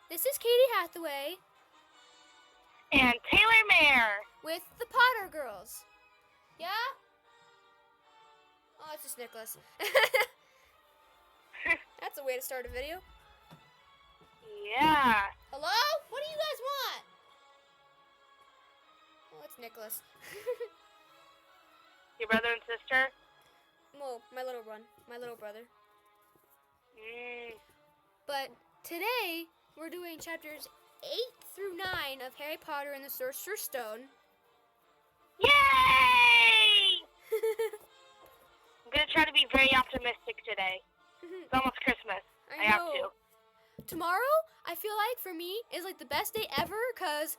This is Katie Hathaway And Taylor Mayer. with the Potter Girls. Yeah? Oh, it's just Nicholas. That's a way to start a video. Yeah. Hello? What do you guys want? Oh, it's Nicholas. Your brother and sister? Well, my little brother. Mm. But today, we're doing chapters 8 through 9 of Harry Potter and the Sorcerer's Stone. Yay! I'm going to try to be very optimistic today. It's almost Christmas. I have to. Tomorrow, I feel like, for me, is like the best day ever, because,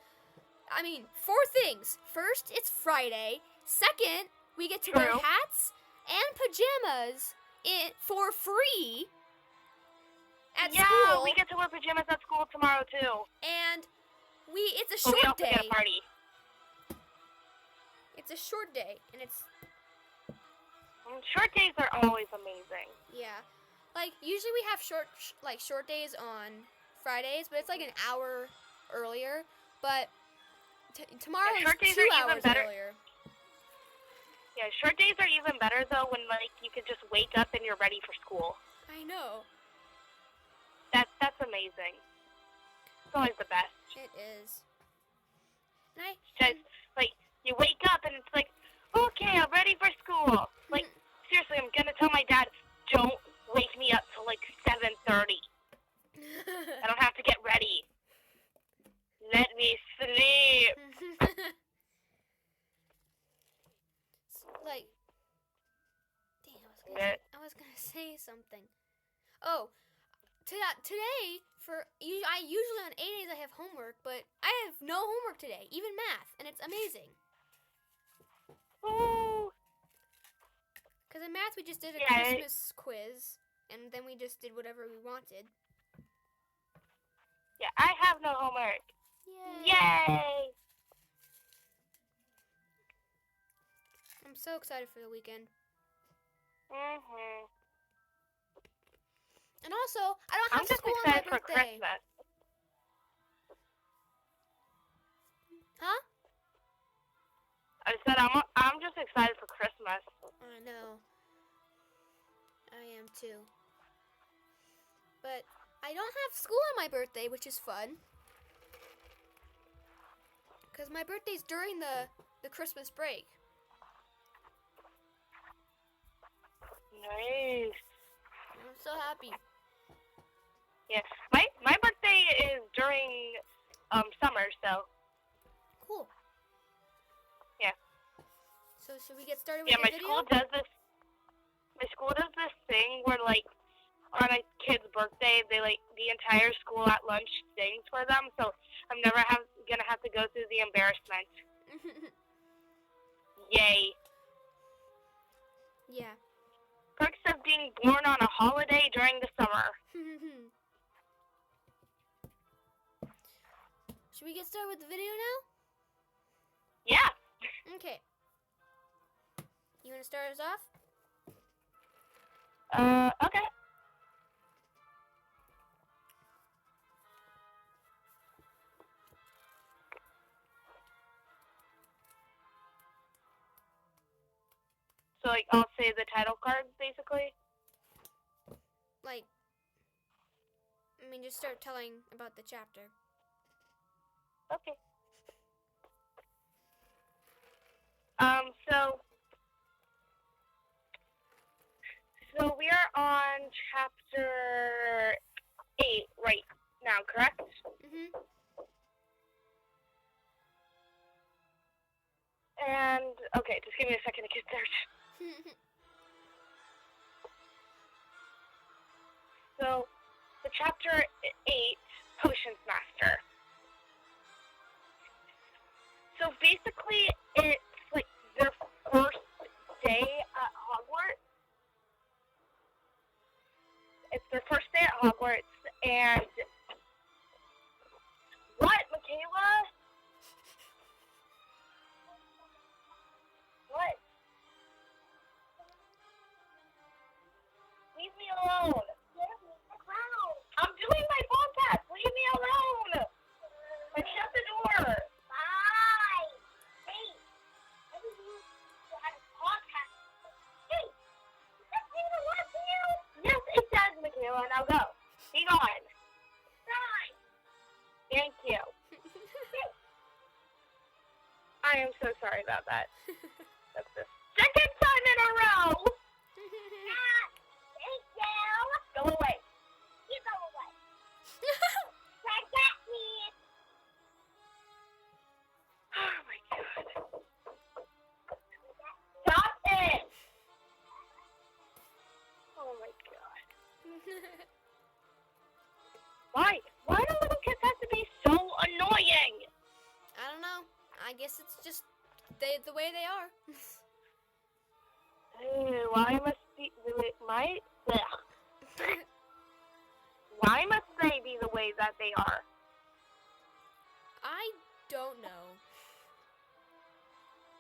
I mean, 4 things. First, it's Friday. Second, we get to wear True. hats and pajamas for free at Yeah, school. we get to wear pajamas at school tomorrow, too. And it's a But we short also day. get a party. It's a short day, and it's, Short days are always amazing. yeah. Like, usually we have short days on Fridays, but it's like an hour earlier. But tomorrow Yeah, short is days 2 are even hours better. earlier. Yeah, short days are even better, though, when, like, you can just wake up and you're ready for school. I know. That's amazing. It's always the best. It is. And Because, like, you wake up and it's like, okay, I'm ready for school. Like, seriously, I'm going to tell my dad, don't wake me up till, like, 7:30. I don't have to get ready. Let me sleep. Like, dang, Yeah. I was gonna say something. Oh, today I usually on A days I have homework, but I have no homework today, even math, and it's amazing. Ooh. Because in math we just did a Yeah, Christmas quiz, and then we just did whatever we wanted. Yeah, I have no homework. Yay! Yay! I'm so excited for the weekend. Mhm. And also, I don't I'm have just school on my excited for birthday. Christmas. Huh? I said I'm just excited for Christmas. I know. I am too. But I don't have school on my birthday, which is fun. Because my birthday's during the Christmas break. Nice. I'm so happy. Yeah, my birthday is during summer, so Cool. Yeah. So should we get started with yeah, the my video? school does this thing where, like, on a kid's birthday, they, like, the entire school at lunch sings for them, so I'm never gonna have to go through the embarrassment. Yay. Yeah. Perks of being born on a holiday during the summer. Should we get started with the video now? Yeah. Okay. You want to start us off? Okay. So, like, I'll say the title card, basically. Like, I mean, just start telling about the chapter. Okay. So we are on chapter 8 right now, correct? Mhm. And, okay, just give me a second to get there. So, the chapter 8, Potions Master. So basically, it's like their first day at Hogwarts. It's their first day at Hogwarts, and what, Michaela? What? Leave me alone. I'm doing my podcast. Leave me alone. Be gone. Thank you. I am so sorry about that. That's the second time in a row. Thank you. Go away. You go away. Forget me. Oh my god. Stop it. Oh my god. Why? Why do little kids have to be so annoying? I don't know. I guess it's just the way they are. Why must be Why must they be the way that they are? I don't know.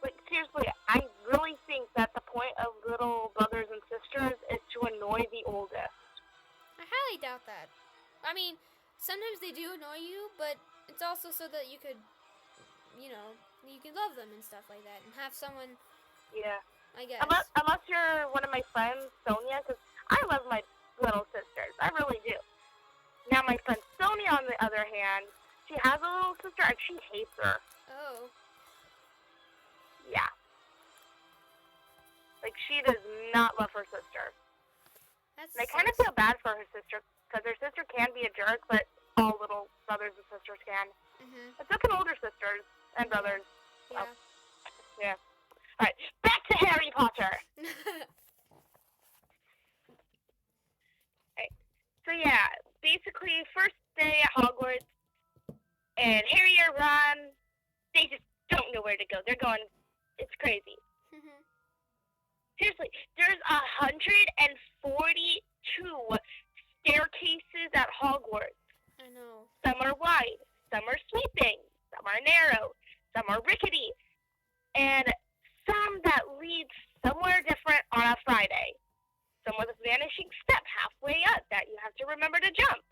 Like, seriously, I really think that the point of little brothers and sisters is to annoy the oldest. I highly doubt that. I mean, sometimes they do annoy you, but it's also so that you could, you can love them and stuff like that, and have someone, Yeah. I guess. Unless you're one of my friends, Sonia, because I love my little sisters. I really do. Now, my friend Sonia, on the other hand, she has a little sister, and she hates her. Oh. Yeah. Like, she does not love her sister. That's. And I kind of feel bad for her sister, because her sister can be a jerk, but all little brothers and sisters can. Mhm. But so can older sisters and brothers. Yeah. Yeah. Alright, back to Harry Potter. So yeah, basically first day at Hogwarts, and Harry and Ron, they just don't know where to go. They're going, it's crazy. Mhm. Seriously, there's 142 staircases at Hogwarts. I know. Some are wide, some are sweeping, some are narrow, some are rickety, and some that lead somewhere different on a Friday. Some with a vanishing step halfway up that you have to remember to jump.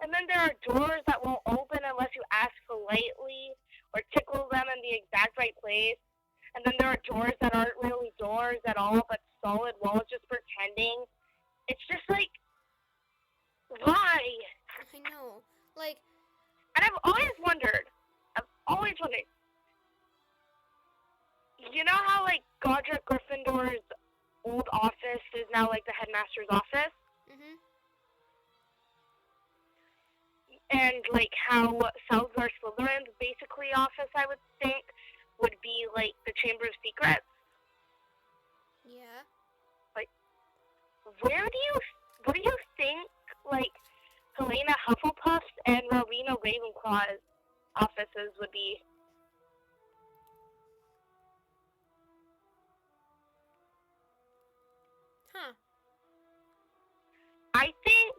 And then there are doors that won't open unless you ask politely or tickle them in the exact right place. And then there are doors that aren't really doors at all, but solid walls just pretending. It's just like, why? I know. Like. And I've always wondered, you know how, like, Godric Gryffindor's old office is now, like, the headmaster's office? Mhm. And, like, how Salazar Slytherin's basically office, I would think, would be, like, the Chamber of Secrets? Yeah. Like, what do you think, like, Helena Hufflepuff's and Rowena Ravenclaw's offices would be? Huh. I think,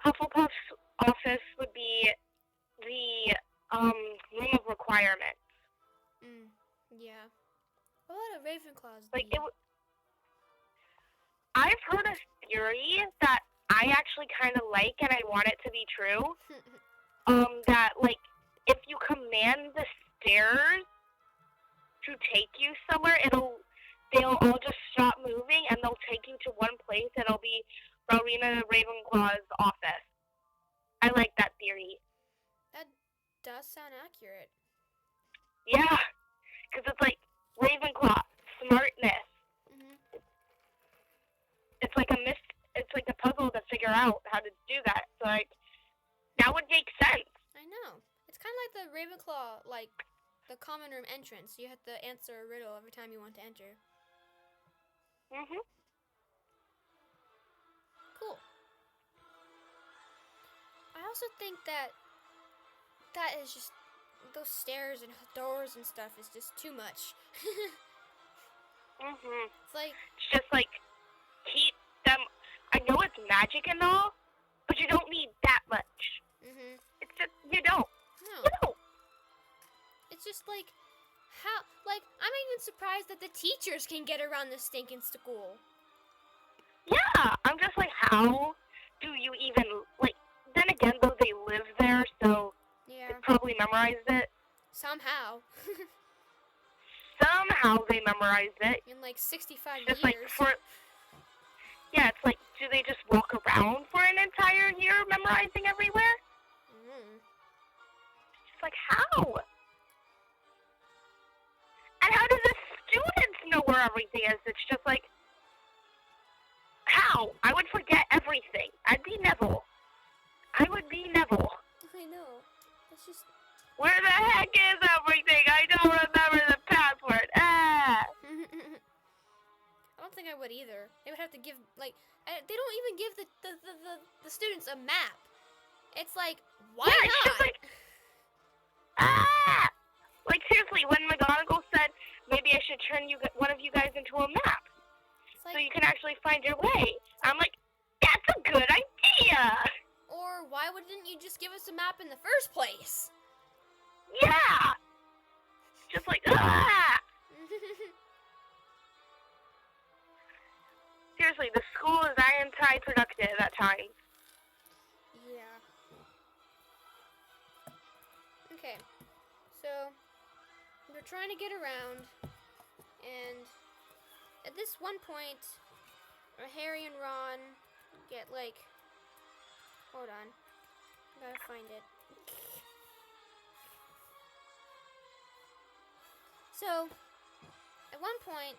Hufflepuff's office would be the, room of requirements. Yeah. What would a Ravenclaw's Like, be? I've heard a theory that I actually kind of like and I want it to be true. That, like, if you command the stairs to take you somewhere, they'll all just stop moving and they'll take you to one place and it'll be Rowena Ravenclaw's office. I like that theory. That does sound accurate. Yeah, because it's like Ravenclaw, smartness. Mhm. It's like a puzzle to figure out how to do that. So, like, that would make sense. I know. It's kind of like the Ravenclaw, like the common room entrance. You have to answer a riddle every time you want to enter. Mhm. Cool. I also think that is just those stairs and doors and stuff is just too much. Mhm. It's like, It's just like keep them. I know it's magic and all, but you don't need that much. mhm. It's just you don't. No. You don't. It's just like how I'm even surprised that the teachers can get around this stinking school. Yeah, I'm just like, how do you even like? Then again, though, they live there, so Yeah. they probably memorized it. Somehow. Somehow they memorized it. In like 65 Just years. like for like, how? And how do the students know where everything is? It's just like, how? I would forget everything. I'd be Neville. I would be Neville. I know. It's just. Where the heck is everything? I don't remember the password. Ah! I don't think I would either. They would have to give, like, they don't even give the students a map. It's like, why Yeah, it's not? just like, ah! Like, seriously, when McGonagall said, maybe I should turn one of you guys into a map, It's so like, you can actually find your way. I'm like, that's a good idea! or why wouldn't you just give us a map in the first place? Yeah! Just like, ah! Seriously, the school is anti-productive at times. Yeah. Okay. So, we're trying to get around, and at this one point, Harry and Ron get, like, hold on. I gotta find it. So, at one point,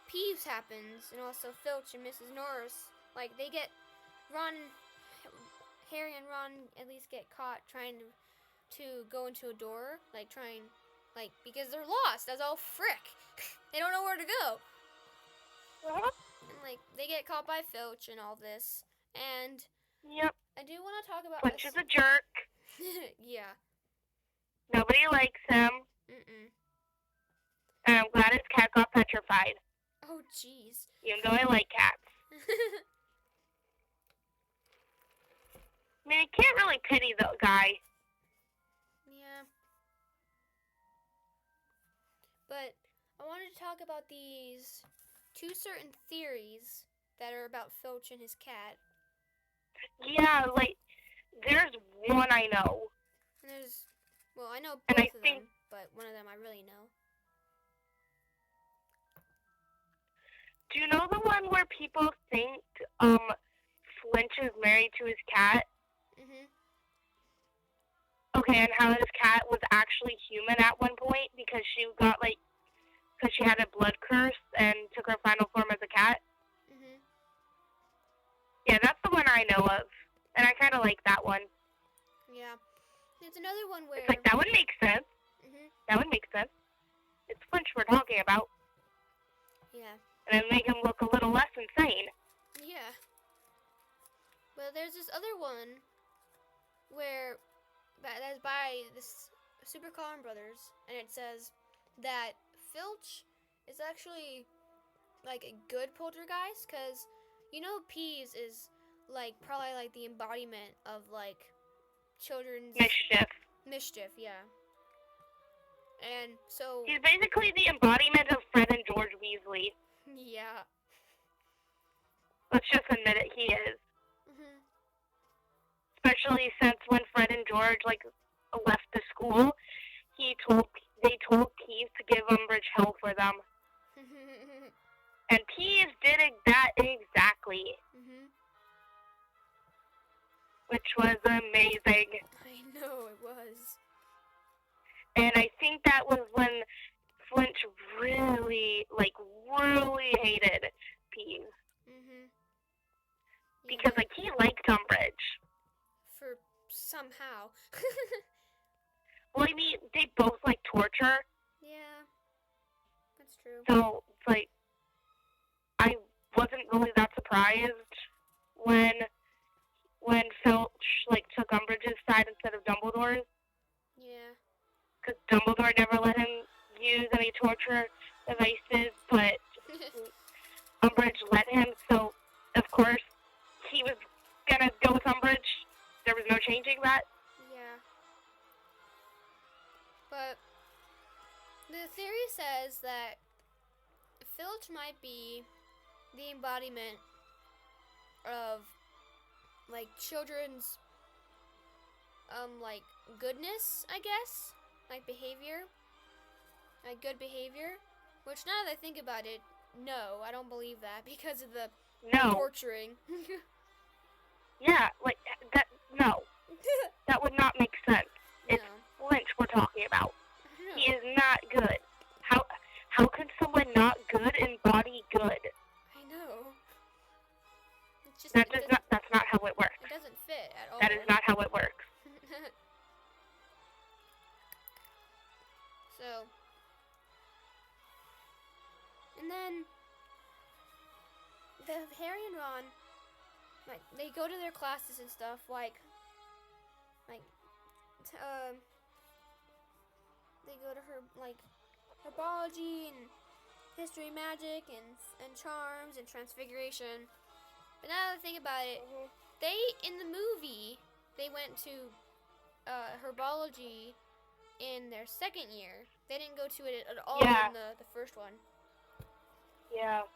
Peeves happens, and also Filch and Mrs. Norris, like, they get Harry and Ron at least get caught trying to go into a door, like, because they're lost, that's all frick. They don't know where to go. And, like, they get caught by Filch and all this, and Yep. I do want to talk about Punch is a jerk. yeah. Nobody likes him. Mm-mm. And I'm glad his cat got petrified. Oh, jeez. Even though I like cats. I mean, you can't really pity the guy. Yeah. But I wanted to talk about these two certain theories that are about Filch and his cat. Yeah, like, there's one I know. And I know And both I of think- them, but one of them I really know. Do you know the one where people think, Flinch is married to his cat? Mhm. Okay, and how his cat was actually human at one point because because she had a blood curse and took her final form as a cat? Mhm. Yeah, that's the one I know of. And I kind of like that one. Yeah. There's another one where. It's like, that would make sense. Mhm. That would make sense. It's Flinch we're talking about. Yeah. And then make him look a little less insane. Yeah. Well, there's this other one where that's by this Super Common Brothers, and it says that Filch is actually like a good poltergeist, because Peeves is like probably like the embodiment of like children's Mischief. Yeah. And so He's basically the embodiment of Fred and George Weasley. yeah. Let's just admit it, he is. Mhm. Especially since when Fred and George left the school, they told Peeves to give Umbridge hell for them, and Peeves did that exactly, Mhm. which was amazing. I know it was. And I think that was when Flinch really hated Peeves Mhm. because he liked Umbridge. For somehow. Well, I mean, they both like torture. Yeah. That's true. So, it's I wasn't really that surprised when Filch, took Umbridge's side instead of Dumbledore's, Yeah. because Dumbledore never let him use any torture devices, but Umbridge let him, so, of course, he was gonna go with Umbridge. There was no changing that. Yeah. But the theory says that Filch might be the embodiment of children's goodness, I guess, behavior, good behavior. Which now that I think about it, no, I don't believe that because of the No. torturing. Yeah, that, no. That would not make sense. It's No. Flinch. we're talking about. I don't know. He is not good. How can someone not good embody good? I know. It's just That's not how it works. It doesn't fit at all. That is not how it works. So, and then Harry and Ron, like, they go to their classes and stuff, like they go to her, like, herbology and history, magic, and charms and transfiguration. But now that I think about it, they, in the movie, they went to herbology in their second year. They didn't go to it at all in the first one. Yeah.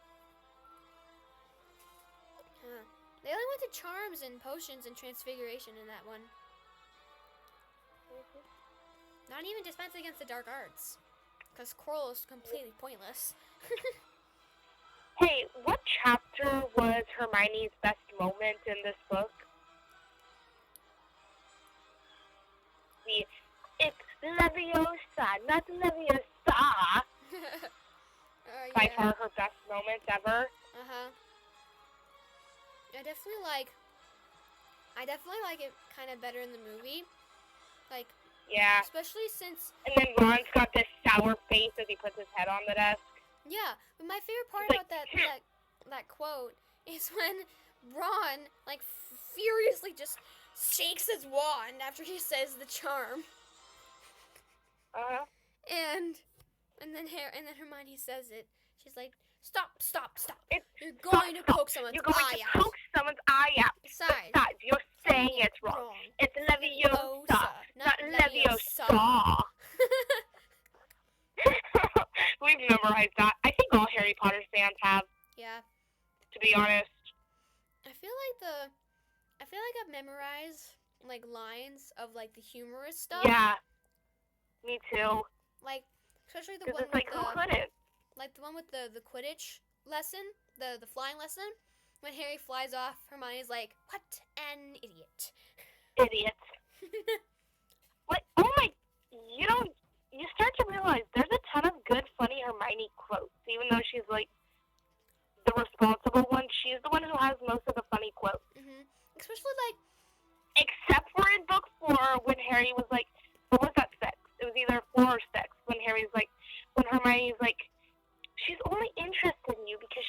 They only went to charms and potions and transfiguration in that one. Not even defense against the dark arts, because Quirrell is completely pointless. Hey, what chapter was Hermione's best moment in this book? It's Leviosa, not Leviosa. By far her best moment ever. I definitely like it kind of better in the movie. Like, yeah. Especially since. And then Ron's got this sour face as he puts his head on the desk. Yeah, but my favorite part Like, about that quote is when Ron, like, furiously just shakes his wand after he says the charm. And then Hermione says it. She's like, stop. You're going to poke someone's eye out. Poke someone's eye out. Besides, you're saying it's wrong. It's Leviosa, not Leviosa. We've memorized that. I think all Harry Potter fans have. Yeah. To be honest. I feel like I've memorized, like, lines of, like, the humorous stuff. Yeah. Me too. Like, especially the one it's like, who couldn't? Like the one with the Quidditch lesson, the flying lesson. When Harry flies off, Hermione's like, "What an idiot!" Idiot. What? Oh my! You start to realize there's a ton of good, funny Hermione quotes. Even though she's like the responsible one, she's the one who has most of the funny quotes. Especially like. Except for in book 4 when Harry was like, what was that 6? It was either 4 or 6 when Hermione's like, she's only interested in you because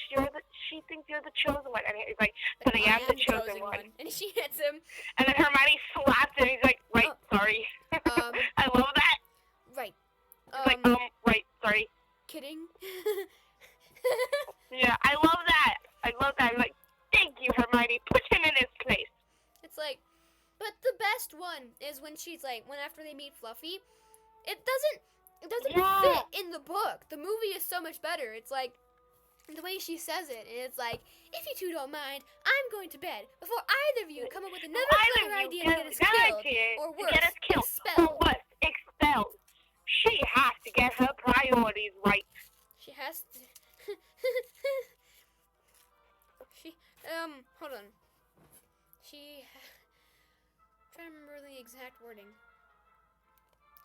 she thinks you're the chosen one. And he's like, but I am the chosen one. And she hits him. And then Hermione slaps him. He's like, right, sorry. I love that. Right. He's like, right, sorry. Kidding. Yeah, I love that. I'm like, thank you, Hermione. Put him in his place. It's like, but the best one is when she's like, when after they meet Fluffy, it doesn't fit in the book. The movie is so much better. It's like, the way she says it, and it's like, if you two don't mind, I'm going to bed before either of you come up with another clever idea to get us killed, or worse, expelled. Or worse, expelled. She has to get her priorities right. She has to. Hold on. I'm trying to remember the exact wording.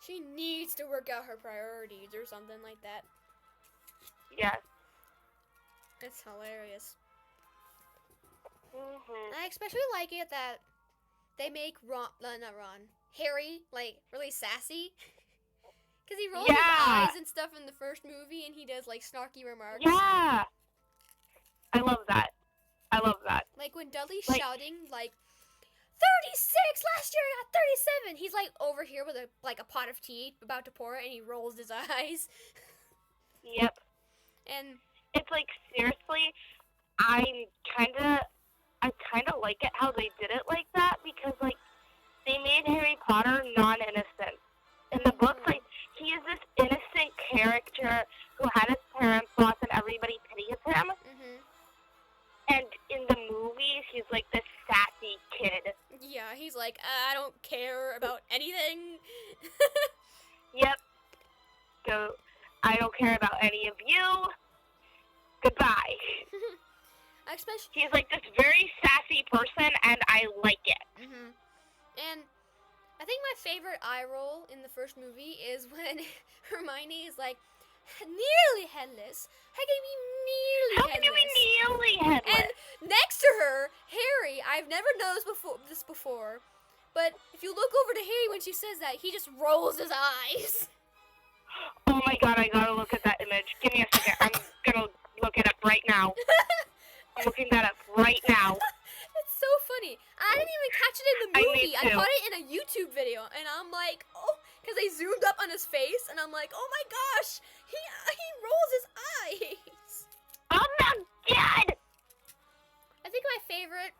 She needs to work out her priorities or something like that. Yes. It's hilarious. Mm-hmm. I especially like it that they make Harry, like, really sassy. Because he rolls his eyes and stuff in the first movie, and he does, like, snarky remarks. Yeah! I love that. Like, when Dudley's shouting, like, 36! Last year I got 37! He's, like, over here with, a pot of tea, about to pour it, and he rolls his eyes. Yep. And it's like, seriously, I kind of like it how they did it like that, because, like, they made Harry Potter non-innocent. In the books, like, he is this innocent character who had his parents lost and everybody pities him. And in the movies, he's like this sassy kid. Yeah, he's like, I don't care about anything. Yep. So, I don't care about any of you. Goodbye. He's like this very sassy person, and I like it. And I think my favorite eye roll in the first movie is when Hermione is like, nearly headless. How can you be nearly How headless? can you be nearly headless? And next to her, Harry, I've never noticed this before, but if you look over to Harry when she says that, he just rolls his eyes. Oh my god, I gotta look at that image. Give me a second. I'm gonna look it up right now. I'm looking that up right now. It's so funny. I didn't even catch it in the I movie. need I to. caught it in a YouTube video, and I'm like, oh, because they zoomed up on his face, and I'm like, oh my gosh, he rolls his eyes. Oh my god! I think my favorite,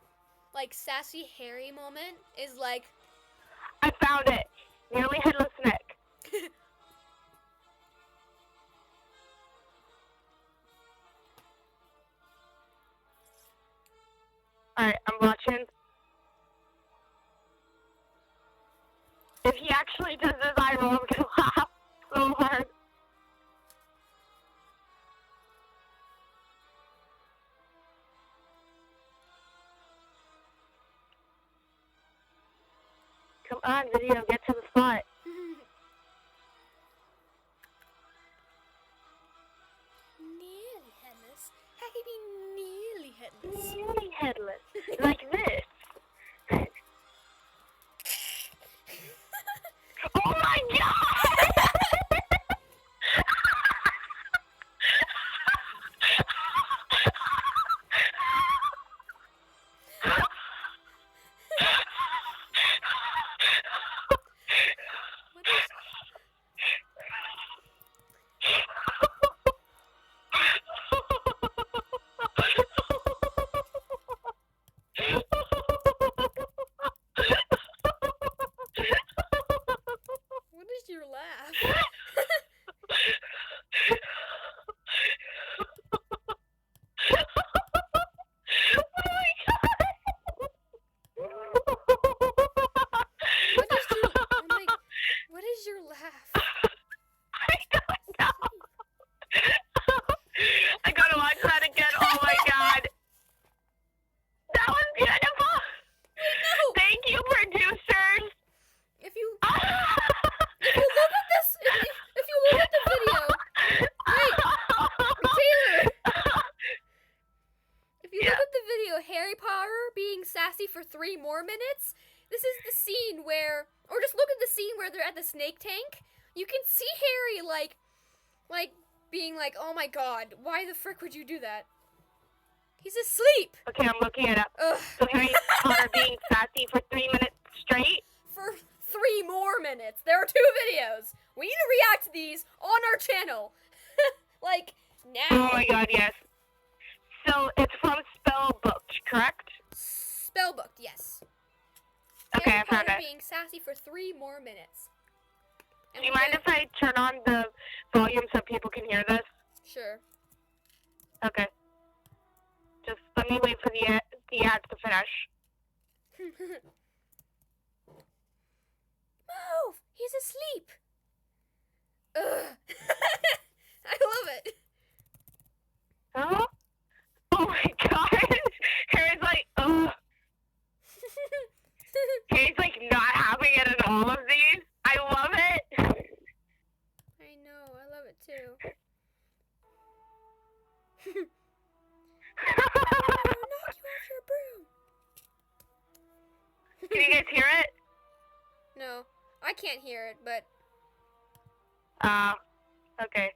like, sassy Harry moment is like, I found it. Nearly headless Nick. Alright, I'm watching. If he actually does this eye roll, I'm gonna laugh so hard. Come on, video, get to the spot. nearly headless. How can you be nearly headless? Nearly headless. Like this. Oh my god! What is... What is your laugh? What is your... I'm like, what is your laugh? I don't know. I gotta watch that again. Oh my god. That was beautiful. No! Thank you, producers. If you look at this, if you look at the video, Taylor, if you look at the video, Harry Potter being sassy for 3 more minutes, this is the scene where, or just look at the scene where they're at the snake tank. You can see Harry like being like, oh my god, why the frick would you do that? He's asleep. Okay, I'm looking it up. Ugh. So Harry Potter being sassy for 3 minutes straight? For 3 more minutes. There are 2 videos. We need to react to these on our channel. Like, now. Oh my god, yes. So it's from Spellbook, correct? Spellbook, yes. Okay, Harry I found Potter it. being sassy for 3 more minutes. Do you mind if I turn on the volume so people can hear this? Sure. Okay. Just let me wait for the ads to finish. Move! He's asleep. Ugh. I love it. Huh? Oh my god! Harry's like, ugh. Harry's like not having it in all of these. I love it. I know, I love it too. I'll knock you off your broom. Can you guys hear it? No, I can't hear it, but Okay.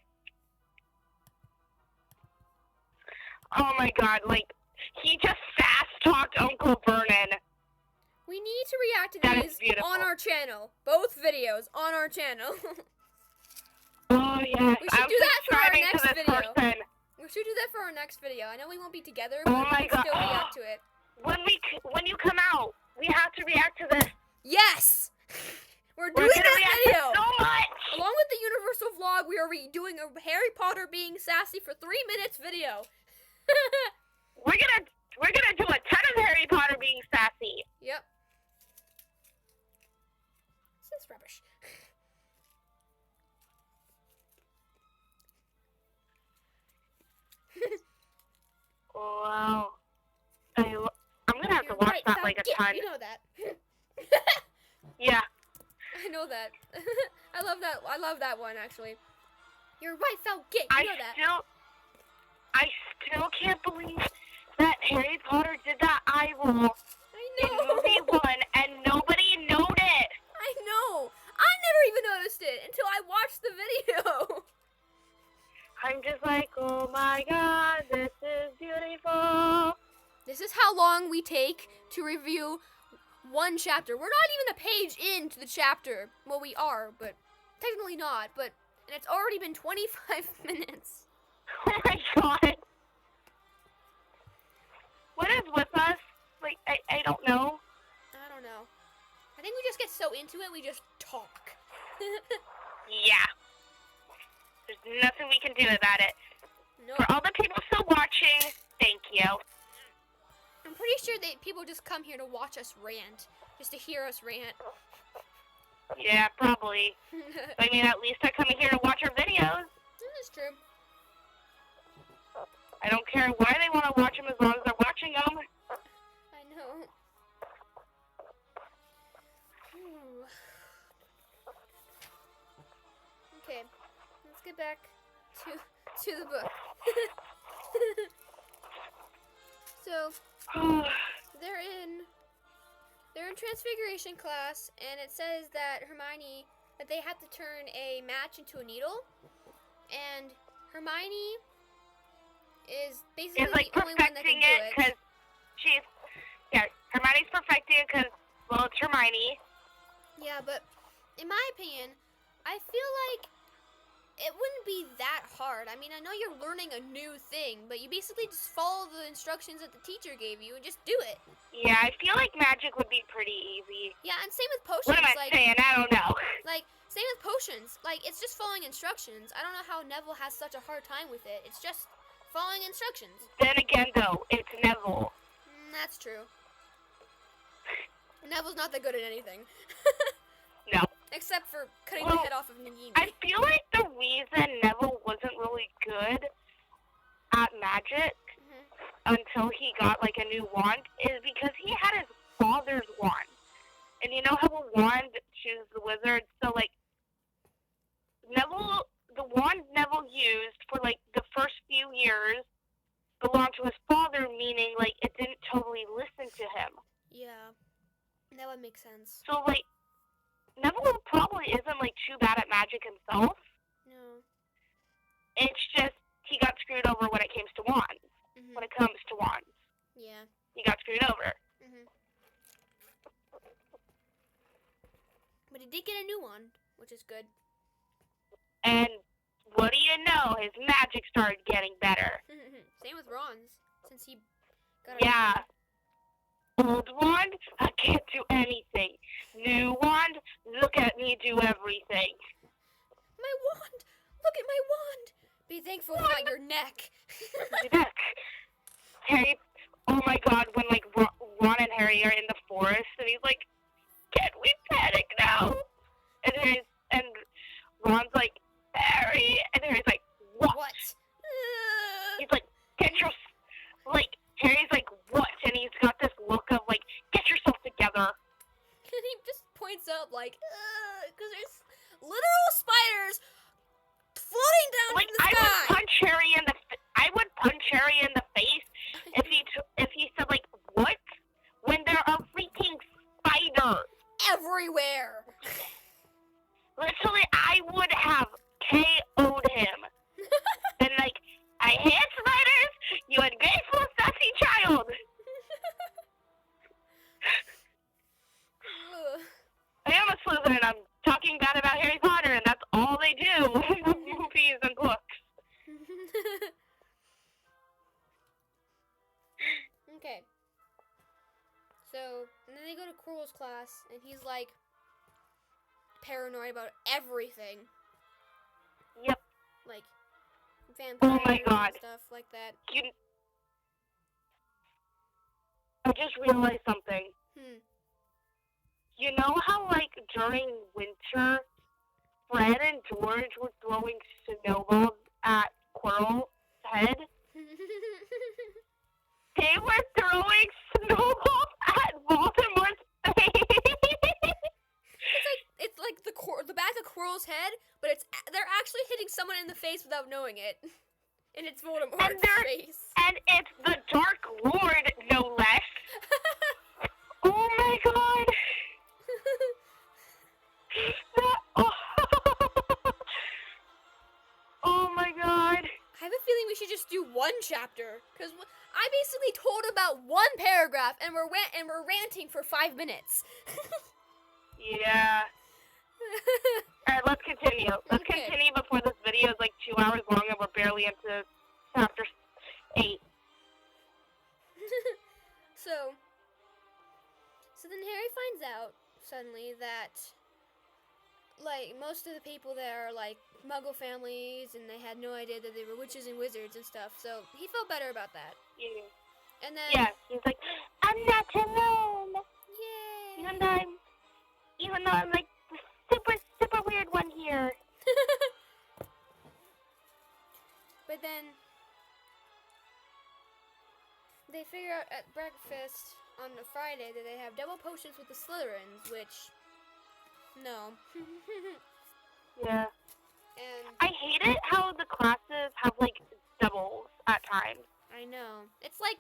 Oh my god, like, he just fast-talked Uncle Vernon. we need to react to That is these beautiful. on our channel. Both videos on our channel. Oh yes, We should I'm do that for our subscribing next to this video. person. We should do that for our next video. I know we won't be together, but Oh we my can god. still react to it. When you come out, we have to react to this. Yes! We're We're doing gonna that react video! to so much. Along with the Universal vlog, we are doing a Harry Potter being sassy for 3 minutes video. We're gonna do a ton of Harry Potter being sassy. Yep. This is rubbish. Wow. I'm gonna have to watch Right, that Fab, like a yeah, ton. You know that. Yeah. know that. I love that. I love that one actually. You're right, Falcon. You know that. I still can't believe that Harry Potter did that eye roll I in know. movie 1 and nobody noticed. I know. I never even noticed it until I watched the video. I'm just like, oh my god, this is beautiful. This is how long we take to review one chapter. We're not even a page into the chapter. Well, we are, but technically not. And it's already been 25 minutes. Oh my god. What is with us? Like, I don't know. I don't know. I think we just get so into it, we just talk. Yeah. There's nothing we can do about it. No, For all the people still watching, thank you. I'm pretty sure that people just come here to watch us rant, just to hear us rant. Yeah, probably. I mean, at least they're coming here to watch our videos. That's true. I don't care why they want to watch them as long as they're watching them. I know. Ooh. Okay, let's get back to the book. So they're in Transfiguration class, and it says that they have to turn a match into a needle, and Hermione is basically It's like the only one that can perfecting do it it. because Hermione's perfecting it because, well, it's Hermione. Yeah, but in my opinion, I feel like it wouldn't be that hard. I mean, I know you're learning a new thing, but you basically just follow the instructions that the teacher gave you and just do it. Yeah, I feel like magic would be pretty easy. Yeah, and same with potions. What am I saying? I don't know. Like, same with potions. Like, it's just following instructions. I don't know how Neville has such a hard time with it. It's just following instructions. Then again, though, it's Neville. That's true. Neville's not that good at anything. No. Except for cutting the head off of Nagini. I feel like the reason Neville wasn't really good at magic until he got, like, a new wand is because he had his father's wand. And you know how a wand chooses the wizard? So, like, the wand Neville used for, like, the first few years belonged to his father, meaning, like, it didn't totally listen to him. Yeah. That would make sense. So, like, Neville probably isn't, like, too bad at magic himself. No. It's just he got screwed over when it comes to wands. Mhm. When it comes to wands. Yeah. He got screwed over. Mhm. But he did get a new one, which is good. And what do you know? His magic started getting better. Same with Ron's, since he got a Yeah. Old wand, I can't do anything. New wand, look at me do everything. My wand! Look at my wand! Be thankful it's not your neck. Harry, oh my god, when like Ron and Harry are in the forest and he's like, can we panic now? And Ron's like, Harry, and Harry's like, what? He's like, Harry's like, what? And he's got this look of like, get yourself together. And he just points up like, because there's literal spiders floating down Like, from the sky. I would punch Harry in the face if he said like, what? When there are freaking spiders everywhere. Literally, I would have KO'd him. And like, I hate spiders, you ungrateful, sassy child. I am a Slytherin. I'm talking bad about Harry Potter, and that's all they do in movies and books. Okay. So, and then they go to Quirrell's class, and he's like paranoid about everything. Yep. Like vampires Oh my God. and stuff like that. I just realized something. You know how, like, during winter, Fred and George were throwing snowballs at Quirrell's head? They were throwing snowballs at Voldemort's face! It's like the face without knowing it. And it's Voldemort's And there- face. And it's the Dark Lord, no less. Oh my god. Oh. Oh my god. I have a feeling we should just do one chapter, because I basically told about one paragraph, and we're ranting for 5 minutes. Yeah. Alright, let's continue. Let's Okay. continue before this video is like 2 hours long and we're barely into chapter 8. So then Harry finds out suddenly that, like, most of the people there are, like, Muggle families, and they had no idea that they were witches and wizards and stuff, so he felt better about that. Yeah. And then, Yeah, he's like, I'm not alone. yay! Even though I'm like the super weird one here. But then, they figure out at breakfast on a Friday that they have double potions with the Slytherins, which, no. Yeah. And I hate it how the classes have like doubles at times. I know. It's like,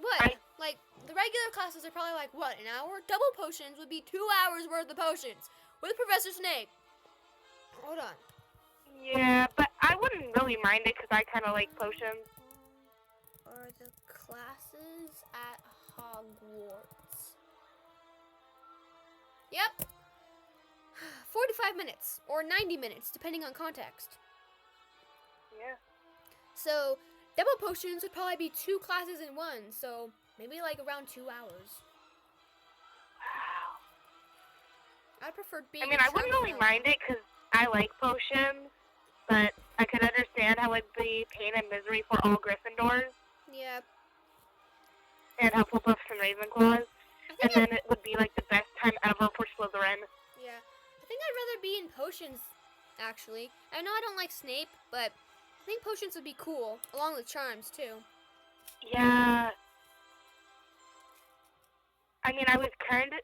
what? Like, the regular classes are probably like, what, an hour? Double potions would be 2 hours worth of potions with Professor Snape. Hold on. Yeah, but I wouldn't really mind it because I kind of like potions. Are the classes at Hogwarts? Yep. 45 minutes or 90 minutes, depending on context. Yeah. So, double potions would probably be 2 classes in one, so maybe like around 2 hours. Wow. I'd prefer being I mean, a I wouldn't really charm mind it because I like potions, but I could understand how it'd be pain and misery for all Gryffindors Yeah. and Hufflepuffs and Ravenclaws, I and think then it would be like the best time ever for Slytherin. Yeah. I think I'd rather be in potions, actually. I know I don't like Snape, but I think potions would be cool, along with charms, too. Yeah. I mean, I was kind of,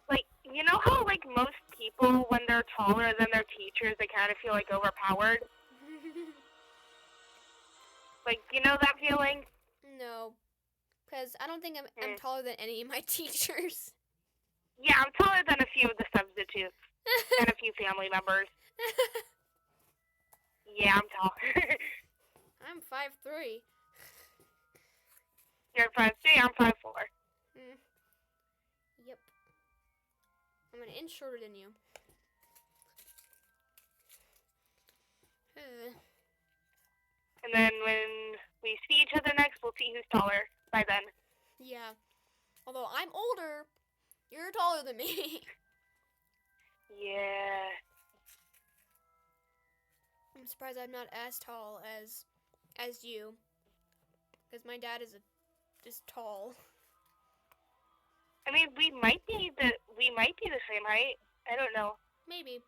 like, you know how, like, most people, when they're taller than their teachers, they kind of feel, like, overpowered? Like, you know that feeling? No. Because I don't think I'm Mm. taller than any of my teachers. Yeah, I'm taller than a few of the substitutes and a few family members. Yeah, I'm tall. I'm 5'3". You're 5'3", I'm 5'4". Yep. I'm an inch shorter than you. And then when we see each other next, we'll see who's taller by then. Yeah. Although I'm older, you're taller than me. Yeah. I'm surprised I'm not as tall as you. Because my dad is just tall. I mean, we might be the same height. I don't know. Maybe.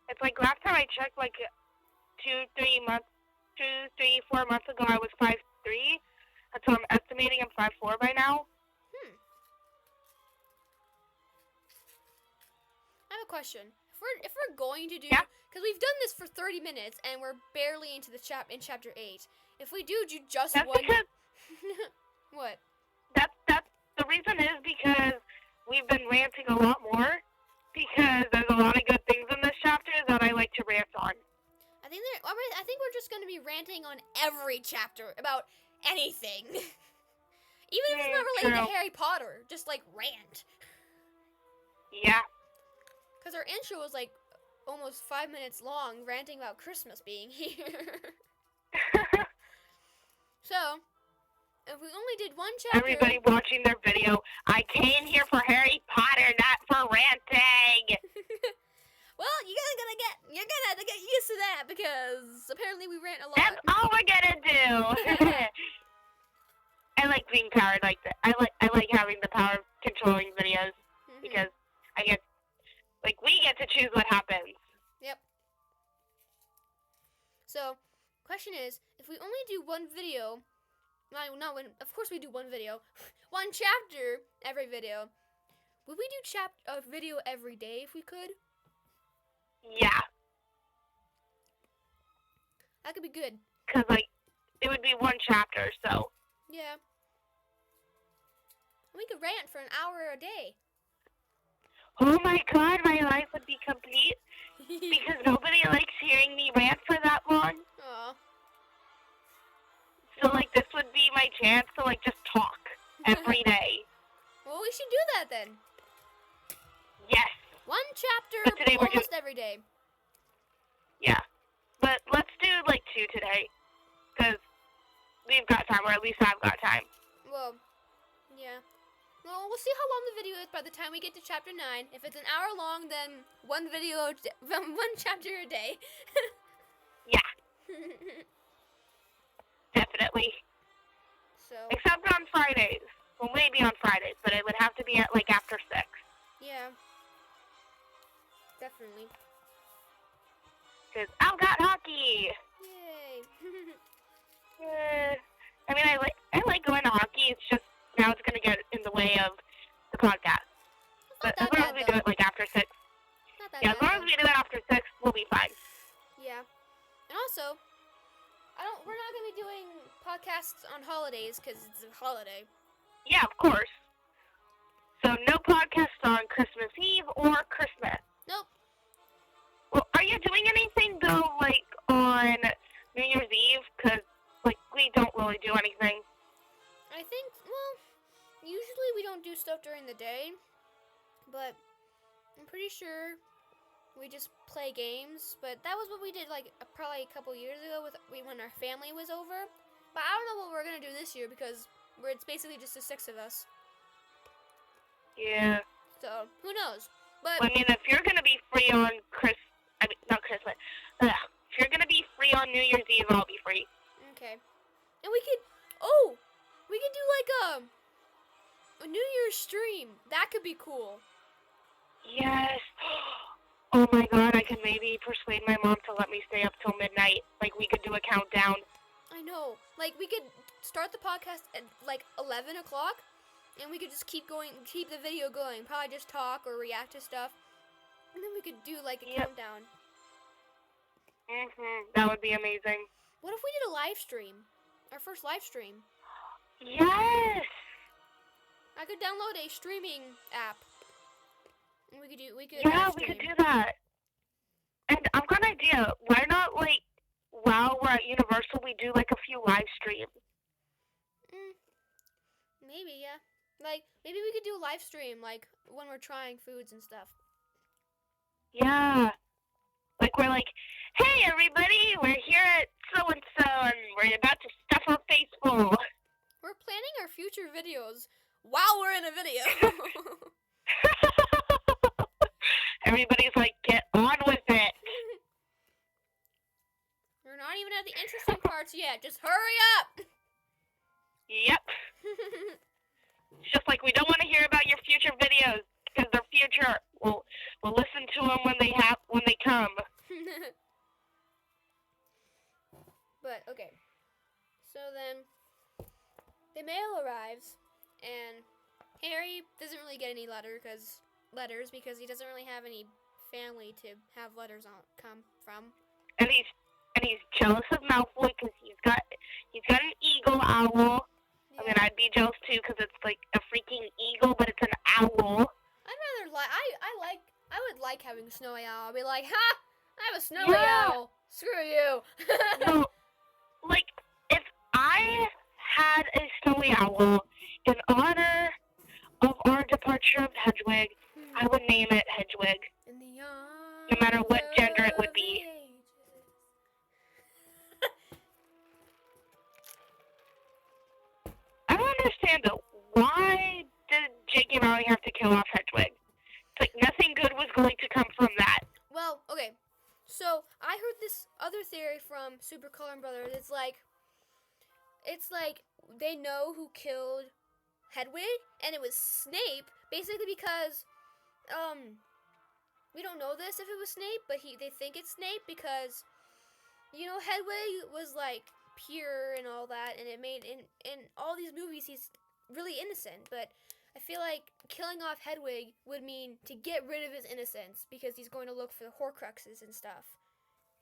It's like last time I checked, like 4 months ago, I was 5'3". And so I'm estimating I'm 5'4" by now. I have a question. If we're going to do, Yeah? because we've done this for 30 minutes and we're barely into the chapter 8. If we do just That's one, because what? that's the reason is because we've been ranting a lot more because there's a lot of good things in this chapter that I like to rant on. I think we're just going to be ranting on every chapter about anything, even if it's not related True. to Harry Potter. Just like rant, Yeah. because our intro was like almost 5 minutes long, ranting about Christmas being here. So, if we only did one chapter, Everybody watching their video, I came here for Harry Potter, not for ranting. well, you're gonna have to get used to that because apparently we rant a lot. That's all we're gonna do. I like being powered like that. I like having the power of controlling videos Mhm. because I get, like, we get to choose what happens. So, question is, if we only do one video, not one. Of course, we do one video, one chapter every video. Would we do a video every day if we could? Yeah. That could be good. Because, like, it would be one chapter, so. Yeah. We could rant for an hour a day. Oh my god, my life would be complete. Because nobody likes hearing me rant for that long. Aw. So, like, this would be my chance to, like, just talk every day. Well, we should do that then. Yes. One chapter But today we're almost every day. Yeah. But let's do, like, 2 today. Because we've got time, or at least I've got time. Well, yeah. Well, we'll see how long the video is by the time we get to chapter 9. If it's an hour long, then one chapter a day. Yeah. Definitely. So, Except on Fridays. Well, maybe on Fridays, but it would have to be at, like, after 6. yeah. Definitely. Because I've got hockey. Yay. I mean, I like going to hockey. It's just now it's gonna get in the way of the podcast. But as long as we do it like after 6, Not that yeah, as bad, long as we do it after 6, we'll be fine. Yeah. And also, we're not going to be doing podcasts on holidays because it's a holiday. Yeah, of course. So no podcasts on Christmas Eve or Christmas. Nope. Well, are you doing anything though, like on New Year's Eve? Because like we don't really do anything. I think, well, usually we don't do stuff during the day, but I'm pretty sure we just play games. But that was what we did like probably a couple years ago when our family was over. But I don't know what we're gonna do this year because it's basically just the 6 of us. Yeah. So who knows? But I mean, if you're gonna be free on not Christmas. If you're gonna be free on New Year's Eve, I'll be free. okay, and we could do like a New Year's stream. That could be cool. Yes. Oh my god, I can maybe persuade my mom to let me stay up till midnight. Like, we could do a countdown. I know. Like, we could start the podcast at like 11 o'clock, and we could just keep the video going. Probably just talk or react to stuff, and then we could do like a countdown. That would be amazing. What if we did a live stream? Our first live stream. Yes. I could download a streaming app. And we could Yeah, live we could stream. do that. And I've got an idea. Why not, like, while we're at Universal, we do, like, a few live streams? Maybe, yeah. Like, maybe we could do a live stream, like, when we're trying foods and stuff. Yeah. Like, we're like, hey, everybody, we're here at so-and-so, and we're about to stuff our face full. We're planning our future videos while we're in a video. Everybody's like, get on with it. We're not even at the interesting parts yet. Just hurry up. Yep. It's just like we don't want to hear about your future videos because they're future. We'll listen to them when they come. But okay. So then the mail arrives and Harry doesn't really get any letters because he doesn't really have any family to have letters come from. And he's jealous of Malfoy because he's got an eagle owl. Yeah. I mean, I'd be jealous too because it's like a freaking eagle, but it's an owl. I'd rather I would like having a snowy owl. I'd be like, ha! I have a snowy owl. Screw you. No, like if I had a snowy owl in honor of our departure of Hedwig, I would name it Hedwig. In the No matter what gender it would be. I don't understand though. Why did J.K. Rowling have to kill off Hedwig? It's like nothing good was going to come from that. Well, okay. So I heard this other theory from Super Colin Brothers. It's like they know who killed Hedwig, and it was Snape. Basically because we don't know this if it was Snape, but they think it's Snape because Hedwig was like pure and all that, and it made in all these movies he's really innocent, but I feel like killing off Hedwig would mean to get rid of his innocence because he's going to look for the Horcruxes and stuff.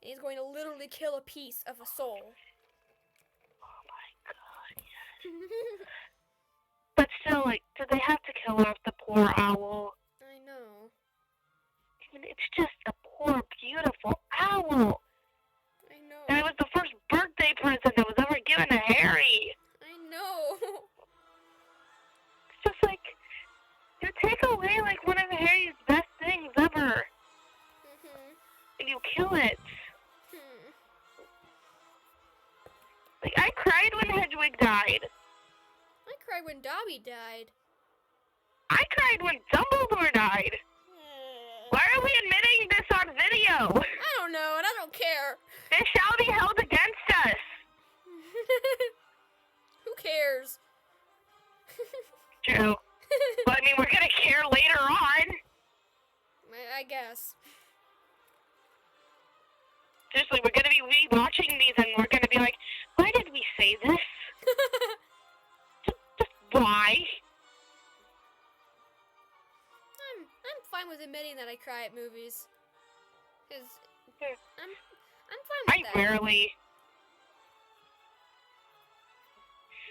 and he's going to literally kill a piece of a soul. Oh my god. But still, like, do they have to kill off the poor owl? I know. I mean, it's just a poor, beautiful owl. I know. And it was the first birthday present that was ever given to Harry. I know. It's just like, you take away, like, one of Harry's best things ever. And you kill it. Like, I cried when Hedwig died. I cried when Dobby died. I cried when Dumbledore died. Why are we admitting this on video? I don't know, and I don't care. This shall be held against us. Who cares? True. But I mean, we're gonna care later on. I guess. Seriously, we're gonna be rewatching these and we're gonna be like, why did we say this? Just why? I'm fine with admitting that I cry at movies. Cause I'm fine I with that. rarely.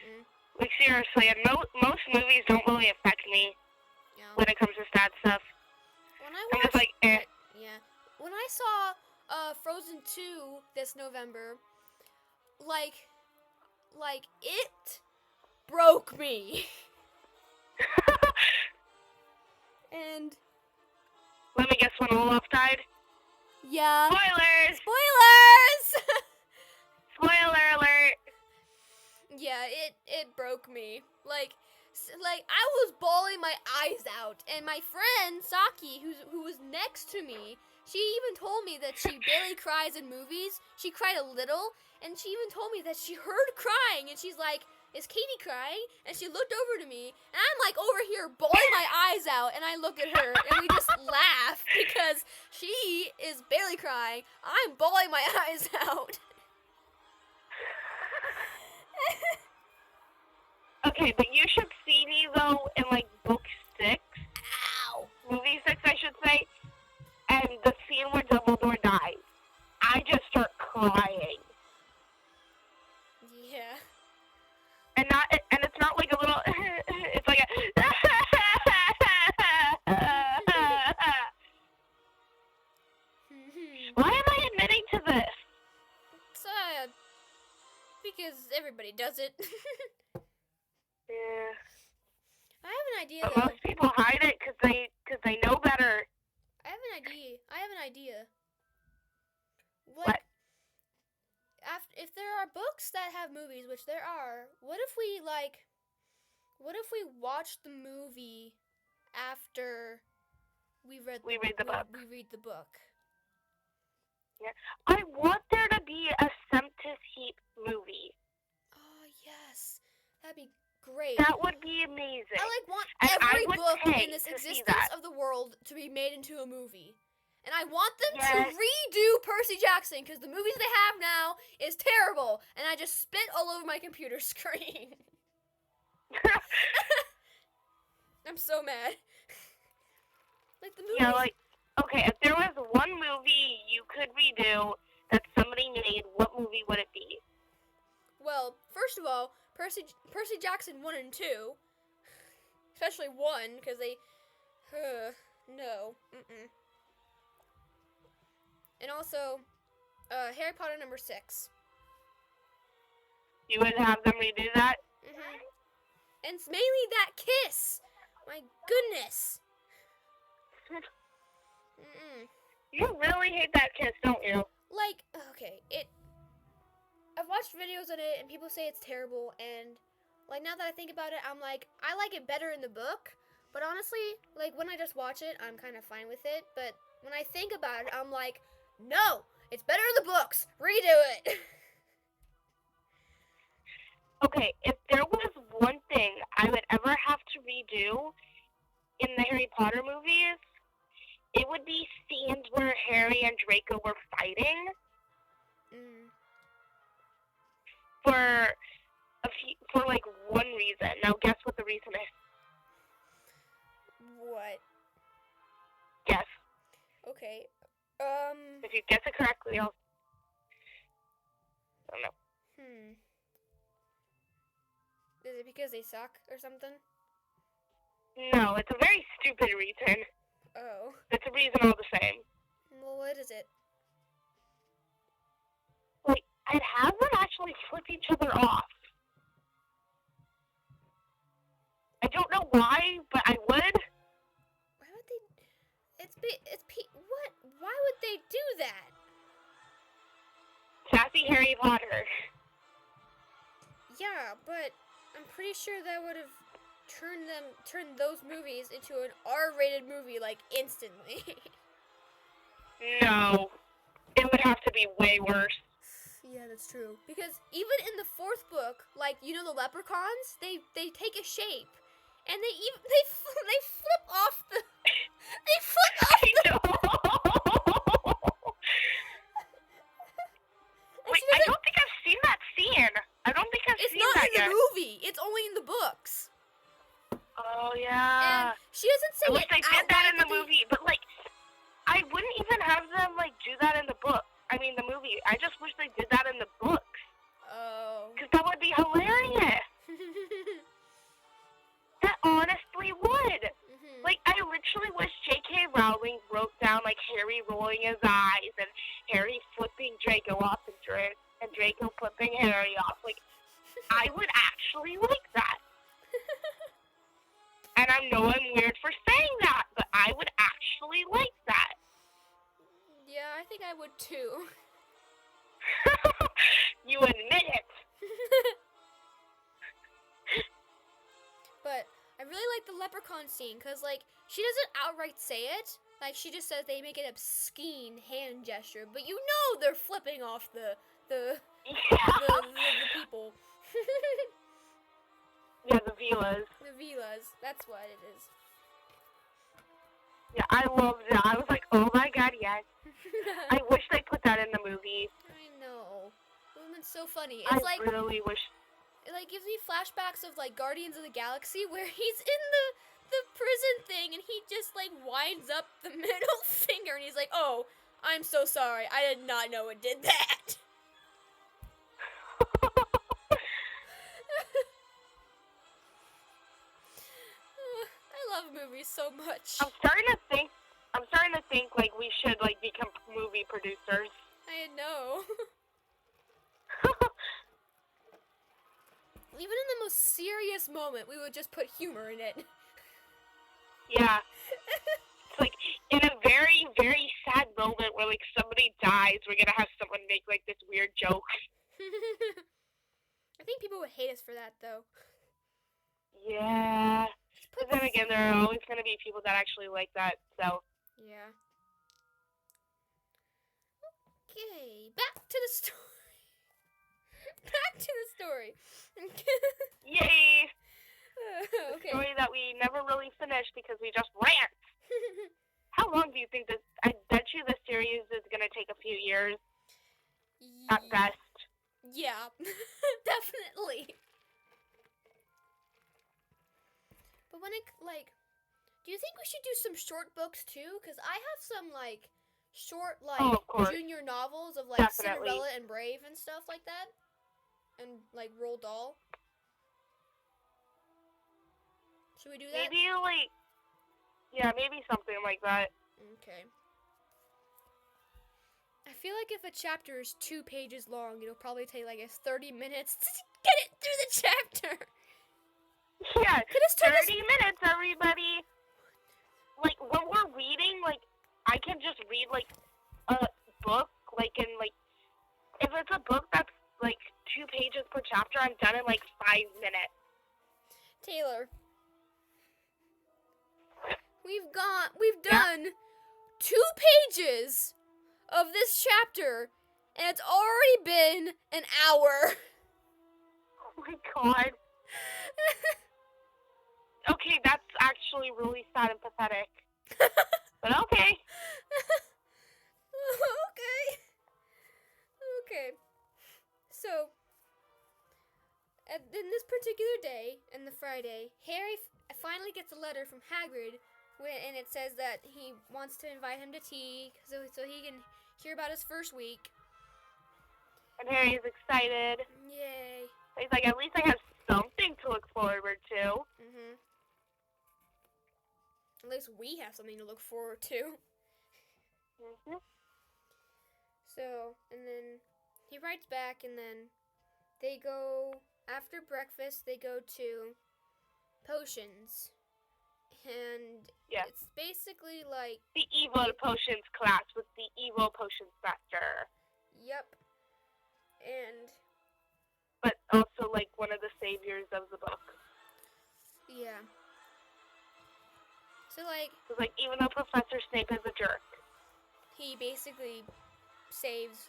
Mm. Like, seriously, and most movies don't really affect me Yeah. when it comes to sad stuff. When I I'm watched just like, eh. yeah. When I saw Frozen 2 this November, like it broke me. And Let me guess when Olaf died. yeah. Spoilers! Spoilers! Spoiler alert! Yeah, it broke me. Like I was bawling my eyes out, and my friend Saki, who was next to me, she even told me that she barely cries in movies. She cried a little, and she even told me that she heard crying, and she's like, "Is Katie crying?" And she looked over to me, and I'm like over here bawling my eyes out, and I look at her, and we just laugh because she is barely crying. I'm bawling my eyes out. Okay, but you should see me, though, in, like, book 6. Ow. Movie 6, I should say. And the scene where Dumbledore dies. I just start crying. Yeah. And it's not like a little, it's like a, why am I admitting to this? Sad. Because everybody does it. Yeah. I have an idea, But though. most people hide it because they know better. I have an idea. What? If there are books that have movies, which there are, what if we watch the movie after we read the book. We read the book. Yeah. I want there to be a Semtis Heap movie. Oh yes, that'd be great. That would be amazing. I want And I every would book pay in this to see existence that. of the world to be made into a movie. And I want them Yes. to redo Percy Jackson because the movies they have now is terrible. And I just spit all over my computer screen. I'm so mad. Like the movies. Yeah, like, okay, if there was one movie you could redo that somebody made, what movie would it be? Well, first of all, Percy Jackson 1 and 2. Especially 1, because they... no. Mm-mm. And also, Harry Potter number 6. You would have them redo that? Mm-hmm. And it's mainly that kiss. My goodness. Mm-mm. You really hate that kiss, don't you? Like, okay, I've watched videos on it and people say it's terrible, and like now that I think about it, I'm like, I like it better in the book, but honestly, like when I just watch it, I'm kind of fine with it, but when I think about it, I'm like, no, it's better in the books. Redo it. Okay, if there was one thing I would ever have to redo in the Harry Potter movies, it would be scenes where Harry and Draco were fighting for like one reason. Now guess what the reason is. What? Guess. Okay. If you guess it correctly, I'll I don't know. Is it because they suck or something? No, it's a very stupid reason. Oh. It's a reason all the same. Well, what is it? Like, I'd have them actually flip each other off. I don't know why, but I would. Why would they? What? Why would they do that? Sassy Harry Potter. Yeah, but I'm pretty sure that would have turned those movies into an R-rated movie like instantly. No. It would have to be way worse. Yeah, that's true. Because even in the fourth book, like the leprechauns, they take a shape, and they flip off the they flip off I know. Wait, I don't think I've seen that scene. I don't think I've It's seen not that in the yet. movie. It's only in the books. Oh yeah. And she doesn't say I wish it they did that in the outright, movie, but like, I wouldn't even have them like do that in the book. I mean, the movie. I just wish they did that in the books. Oh. Because that would be hilarious. That honestly would. Mhm. Like, I literally wish J.K. Rowling wrote down, like, Harry rolling his eyes and Harry flipping Draco off and Draco flipping Harry off. Like, I would actually like that. And I know I'm weird for saying that, but I would actually like that. Yeah, I think I would too. You admit it. But I really like the leprechaun scene because, like, she doesn't outright say it. Like, she just says they make an obscene hand gesture, but you know they're flipping off the Yeah. people. Yeah, the Vilas. The Vilas. That's what it is. Yeah, I loved it. I was like, oh my god, yes. I wish they put that in the movie. I know. It would have been so funny. I It's like, really wish. it like gives me flashbacks of like Guardians of the Galaxy where he's in the prison thing and he just like winds up the middle finger and he's like, "Oh, I'm so sorry. I did not know it did that." I love movies so much. I'm starting to think like we should like become movie producers. I know. Even in the most serious moment, we would just put humor in it. Yeah. It's like in a very, very sad moment where like somebody dies, we're gonna have someone make like this weird joke. I think people would hate us for that, though. Yeah. But then again, there are always gonna be people that actually like that, so. Yeah. Okay, back to the story. Back to the story. Yay! Okay. Story that we never really finished because we just rant. How long do you think this? I bet you this series is gonna take a few years at best. Yeah, definitely. But when it like, do you think we should do some short books too? Cause I have some like short like Oh, of course. junior novels of like Definitely. Cinderella and Brave and stuff like that, and like Roald Dahl. Should we do that? Maybe like, yeah, maybe something like that. Okay. I feel like if a chapter is 2 pages long, it'll probably take like 30 minutes to get it through the chapter. Yeah, Could us turn 30 minutes, everybody. Like, when we're reading, like, I can just read, like, a book, like, in, like, if it's a book that's, like, 2 pages per chapter, I'm done in, like, 5 minutes. Taylor, we've done 2 pages of this chapter, and it's already been an hour. Oh my god. Okay, that's actually really sad and pathetic. But okay. Okay. So, in this particular day, in the Friday, Harry finally gets a letter from Hagrid, and it says that he wants to invite him to tea so he can hear about his first week. And Harry's excited. Yay. He's like, at least I have something to look forward to. At least we have something to look forward to. So, and then he writes back, and then they go, after breakfast, they go to potions. And it's basically like the evil potions class with the evil potions master. Yep. And but also like one of the saviors of the book. Yeah. So like even though Professor Snape is a jerk, he basically saves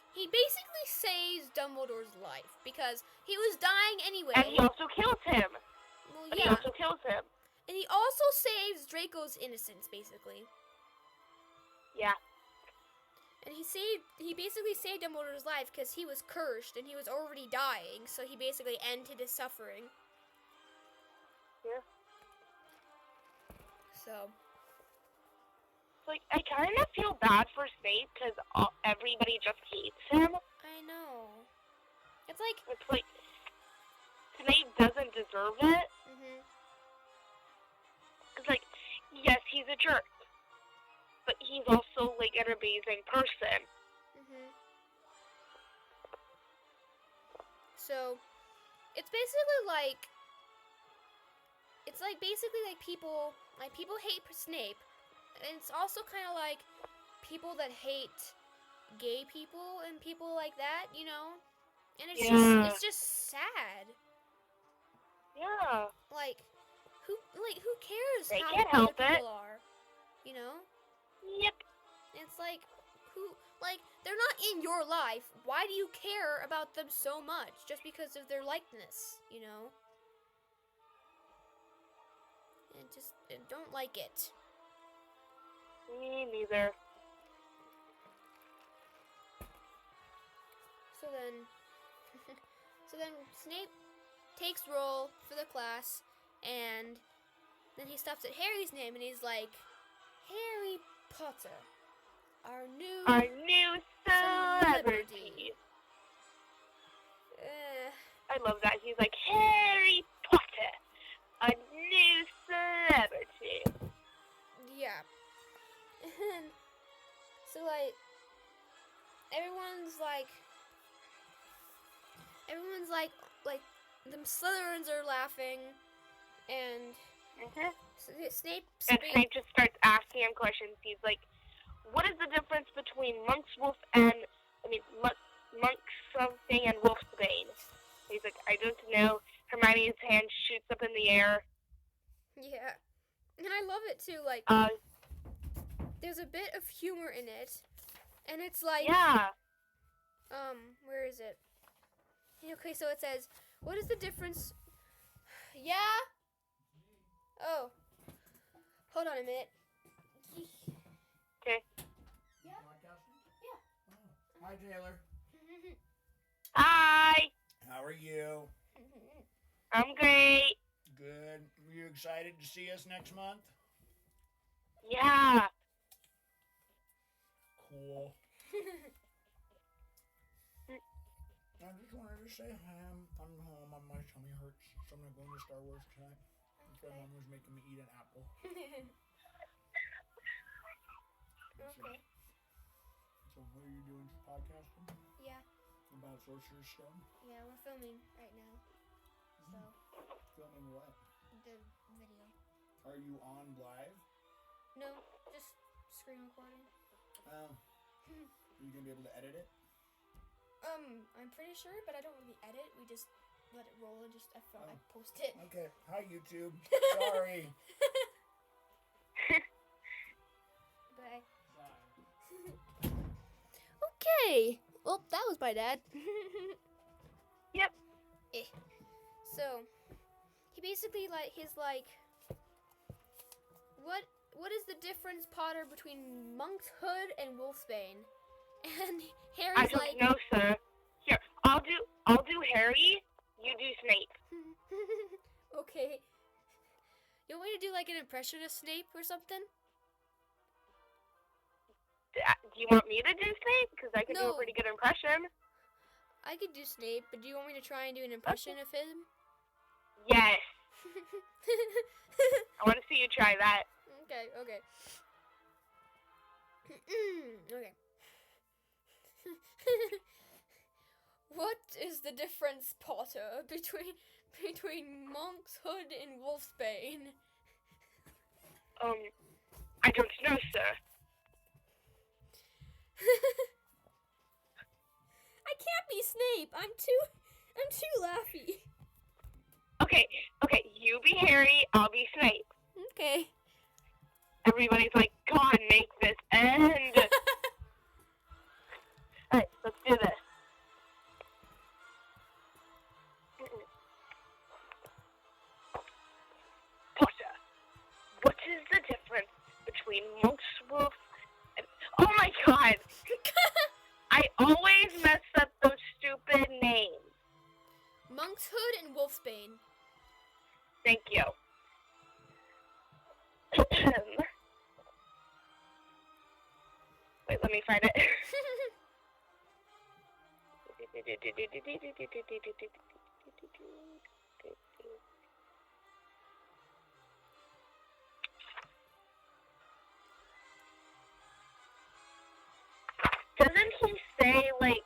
Dumbledore's life because he was dying anyway. And he also kills him. Well, He also kills him. And he also saves Draco's innocence, basically. Yeah. And he basically saved Dumbledore's life because he was cursed and he was already dying, so he basically ended his suffering. Yeah. So. Like, I kind of feel bad for Snape because everybody just hates him. I know. It's like Snape doesn't deserve it. It's like, yes, he's a jerk, but he's also like an amazing person. So, it's basically like people hate Snape, and it's also kind of like people that hate gay people and people like that, you know? And it's just sad. Yeah. Like who cares they how can't other help people it. are, you know? Yep. It's like they're not in your life. Why do you care about them so much just because of their likeness, you know? And just don't like it. Me neither. So then Snape takes roll for the class, and then he stops at Harry's name, and he's like, Harry Potter, our new celebrity. I love that. He's like, Harry Potter, a new celebrity. Yeah. And so everyone's like the Slytherins are laughing, and Snape just starts asking him questions. He's like, what is the difference between Monk's Wolf and, Monk something and Wolfsbane? He's like, I don't know. Hermione's hand shoots up in the air. Yeah. And I love it too, there's a bit of humor in it, and it's like, yeah. Where is it? Okay, so it says, what is the difference? Yeah? Oh. Hold on a minute. Okay. Yeah? Yeah. Oh. Hi, Taylor. Hi. How are you? I'm great. Good. Are you excited to see us next month? Yeah. Cool. I just wanted to say hi. I'm home. My tummy hurts, so I'm not going to Star Wars tonight. Okay. Mom was making me eat an apple. Okay. So what are you doing? Podcasting? Yeah. About Sorcerer's Stone? Yeah, we're filming right now. So. Filming what? The video. Are you on live? No, just screen recording. Oh. Are you going to be able to edit it? I'm pretty sure, but I don't really edit. We just let it roll and I post it. Okay. Hi, YouTube. Sorry. Bye. Okay. Well, that was my dad. Yep. So, he basically what is the difference, Potter, between Monk's Hood and Wolfsbane? And Harry's I don't know, sir. Here, I'll do Harry. You do Snape. Okay. You want me to do an impression of Snape or something? Do you want me to do Snape? Because I can do a pretty good impression. I could do Snape, but do you want me to try and do an impression of him? Yes. I want to see you try that. Okay. Okay. What is the difference, Potter, between Monk's Hood and Wolfsbane? I don't know, sir. I can't be Snape. I'm too laughy. Okay, you be Harry, I'll be Snape. Okay. Everybody's like, God, make this end. Alright, let's do this. Potter, what is the difference between Monk's Wolf and... Oh my God! I always mess up those stupid names. Monk's Hood and Wolfsbane. Thank you. Wait, let me find it. Doesn't he say, like,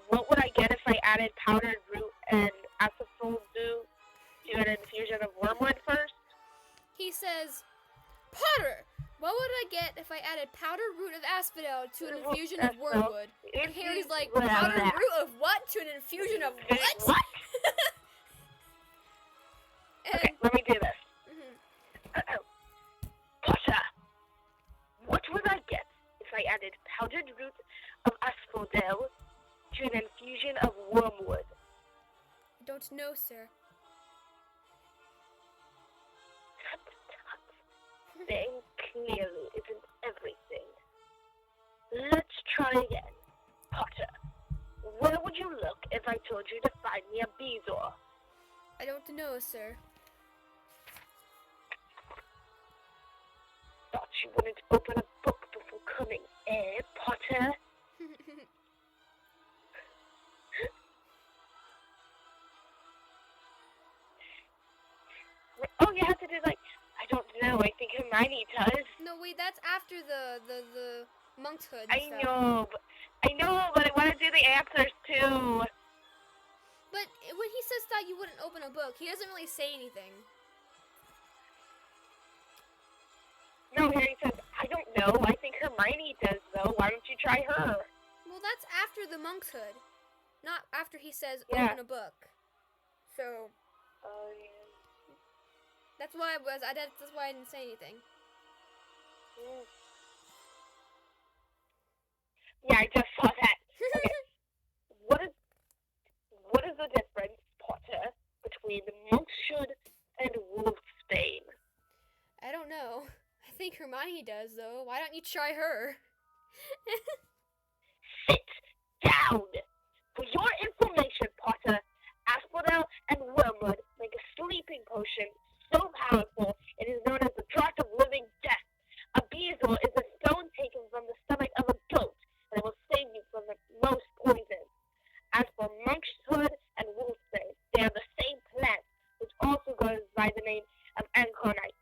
what would I get if I added powdered root and asphodel to an infusion of wormwood first? He says, Potter, what would I get if I added powdered root of asphodel to an infusion of wormwood? And Harry's like, powdered root of what to an infusion of what? What? And, Okay, let me do this. mhm. Potter, what would I get if I added powdered root of asphodel to an infusion of wormwood? I don't know, sir. Tut, tut. Saying clearly isn't everything. Let's try again. Potter, where would you look if I told you to find me a Bezoar? I don't know, sir. Thought you wouldn't open a book before coming, eh, Potter? Oh, you have to do like, I don't know, I think Hermione does. No, wait, that's after the Monk's Hood I stuff. know, but I want to do the answers too. But when he says that you wouldn't open a book, he doesn't really say anything. No, Harry says, I don't know, I think Hermione does though, why don't you try her? Well, that's after the Monk's Hood, not after he says Yeah. open a book. So Oh, yeah. that's why that's why I didn't say anything. Yeah, I just saw that. Okay. What is the difference, Potter, between Monk's Hood and Wolfsbane? I don't know. I think Hermione does though. Why don't you try her? Sit down! For your information, Potter, asphodel and wormwood make a sleeping potion so powerful it is known as the draught of living death. A Bezoar is a stone taken from the stomach of a goat, and it will save you from the most poison. As for Monk's Hood and Wolfsbane, they are the same plant, which also goes by the name of Anconite.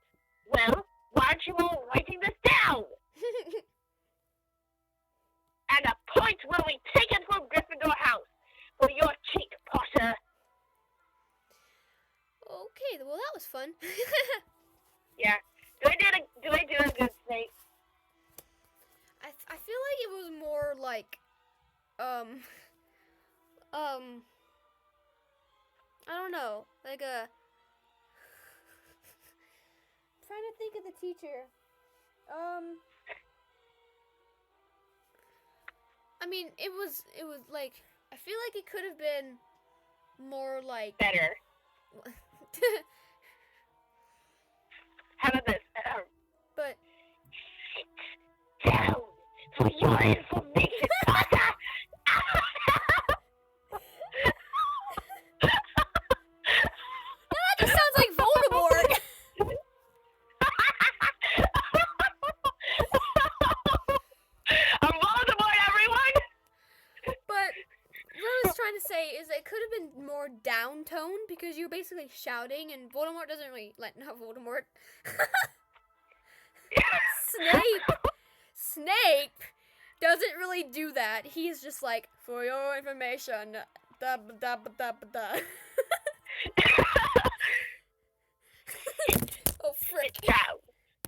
Well, why aren't you all writing this down? And a point will be taken from Gryffindor House for your cheek, Potter. Okay, well that was fun. Yeah. Do I do a good Snape? I feel like it was more like I don't know, like a trying to think of the teacher. I mean, it was like I feel like it could have been more like Better. How about this? but Sit down for your information, Potter. that just sounds like Voldemort. I'm Voldemort, everyone. But what I was trying to because you're basically shouting, and Voldemort doesn't really not Voldemort. Snape doesn't really do that. He's just like, for your information, da da da da da. Oh frick! Down.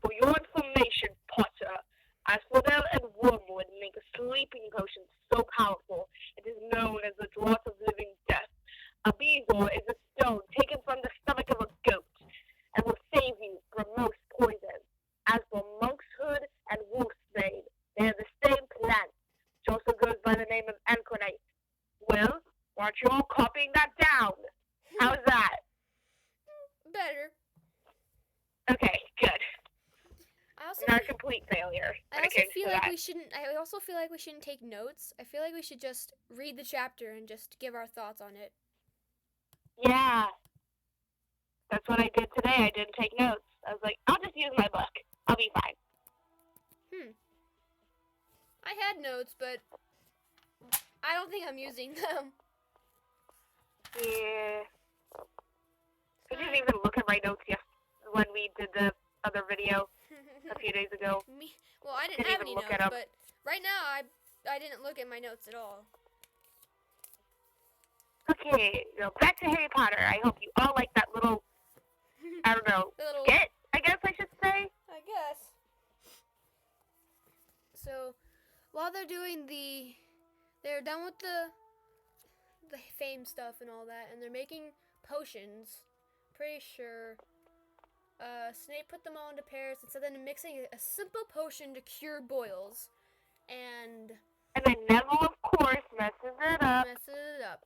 For your information, Potter, Asphodel and Wormwood make a sleeping potion so powerful it is known as the Draught of Living Death. A bezoar is a stone taken from the stomach of a goat and will save you from most poison. As for Monkshood and Wolfsbane, they are the same plant, which also goes by the name of Anconite. Well, aren't you all copying that down? How's that? Better. Okay, good. I also Not a complete failure. I also feel like we shouldn't. I also feel like we shouldn't take notes. I feel like we should just read the chapter and just give our thoughts on it. Yeah. That's what I did today. I didn't take notes. I was like, I'll just use my book. I'll be fine. I had notes, but I don't think I'm using them. Yeah. I didn't even look at my notes when we did the other video a few days ago. Well, I didn't have any notes, but right now I didn't look at my notes at all. Okay, so back to Harry Potter. I hope you all like that little, I don't know, skit, I guess I should say. I guess. So, while they're done with the fame stuff and all that, and they're making potions, pretty sure, Snape put them all into pairs and set them mixing a simple potion to cure boils, and then Neville, of course, messes it up.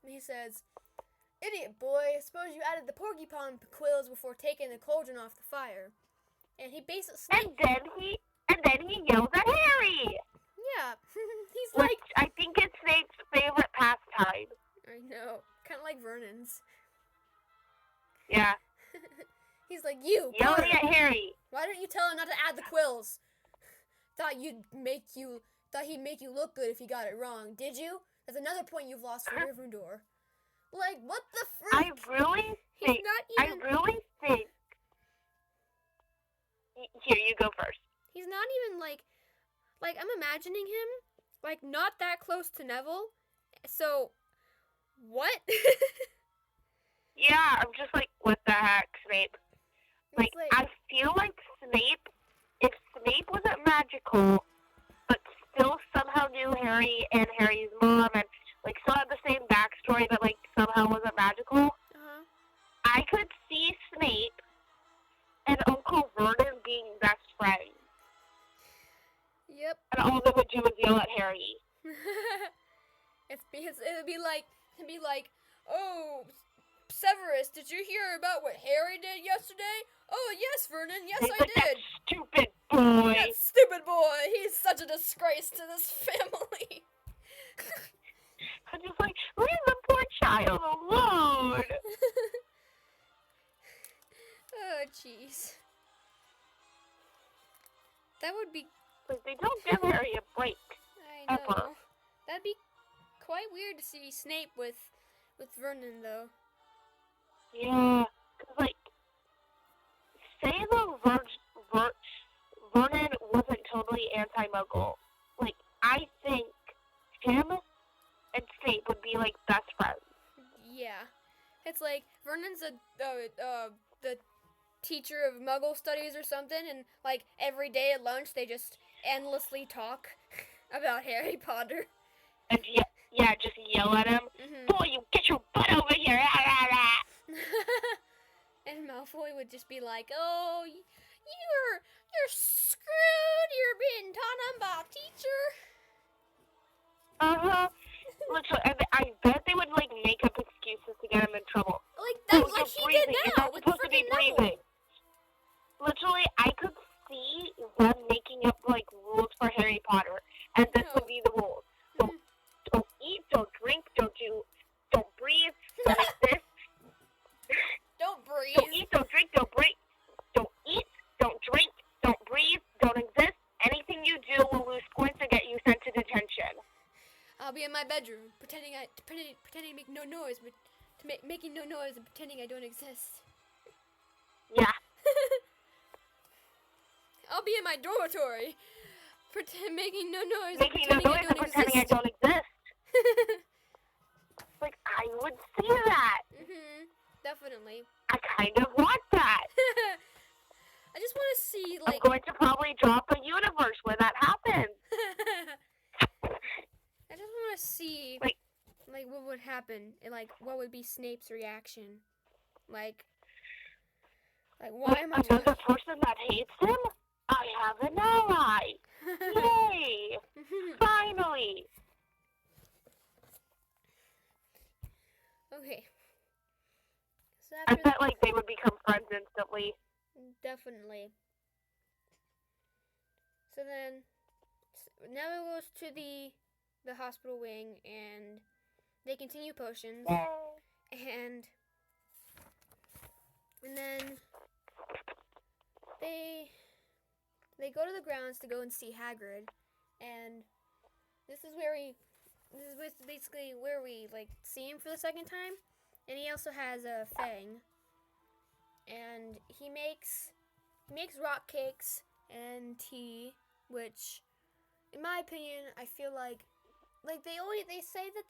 He says, "Idiot boy, suppose you added the porcupine quills before taking the cauldron off the fire." And he basically And then he yells at Harry. Yeah, he's Which like, I think it's Snape's favorite pastime. I know, kind of like Vernon's. Yeah. He's like, you, yelling Potter, at Harry. why don't you tell him not to add the quills? Thought he'd make you look good if you got it wrong, did you? That's another point you've lost for Gryffindor. Like, what the frick? I really think. Here, you go first. He's not even like I'm imagining him like not that close to Neville. So, what? Yeah, I'm just like, what the heck, Snape? Like, I feel like Snape, if Snape wasn't magical, but still somehow knew Harry and Harry's mom, and like still had the same backstory, but like somehow wasn't magical, I could see Snape and Uncle Vernon being best friends. Yep. And all they would do is yell at Harry. It'd be like, oh, Severus, did you hear about what Harry did yesterday? Oh, yes, Vernon, yes, I did. That stupid boy. That stupid boy. He's such a disgrace to this family. I'm just like, leave the poor child alone. Oh, jeez. That would be... Like, they don't give Harry a break. I know. Ever. That'd be quite weird to see Snape with Vernon, though. Yeah, cause like, say the Vernon wasn't totally anti-Muggle. Like, I think him and Snape would be like best friends. Yeah, it's like Vernon's the teacher of Muggle studies or something, and like every day at lunch they just endlessly talk about Harry Potter. And yeah, just yell at him. Boy, you get your butt over here! And Malfoy would just be like, "Oh, you're screwed. You're being taught on by a teacher." Literally, I bet they would like make up excuses to get him in trouble. Like that, oh, like he breathing. did You're now not with supposed to be freaking breathing. Literally, I could see them making up like rules for Harry Potter, and this would be the rules. Don't eat, don't drink, don't breathe, don't exist. Don't breathe. Don't eat, don't drink, don't breathe. Don't eat, don't drink, don't breathe, don't exist. Anything you do will lose points and get you sent to detention. I'll be in my bedroom, pretending to make no noise, but making no noise and pretending I don't exist. Yeah. I'll be in my dormitory, making no noise and Making no pretending I noise and don't pretending I exist. don't exist. Like, I would see that. Definitely. I kind of want that. I just want to see, I'm like, going to probably drop a universe where that happens. I just want to see, Like, what would happen, and, like, what would be Snape's reaction. Like, why am I another talking? person that hates him? I have an ally. Yay! Finally. Okay. So I after bet, like, they would become friends instantly. definitely. So then, Neville goes to the hospital wing, and they continue potions, and then they go to the grounds to go and see Hagrid, and this is basically where we like see him for the second time, and he also has a fang, and he makes rock cakes and tea, which, in my opinion, I feel like they say that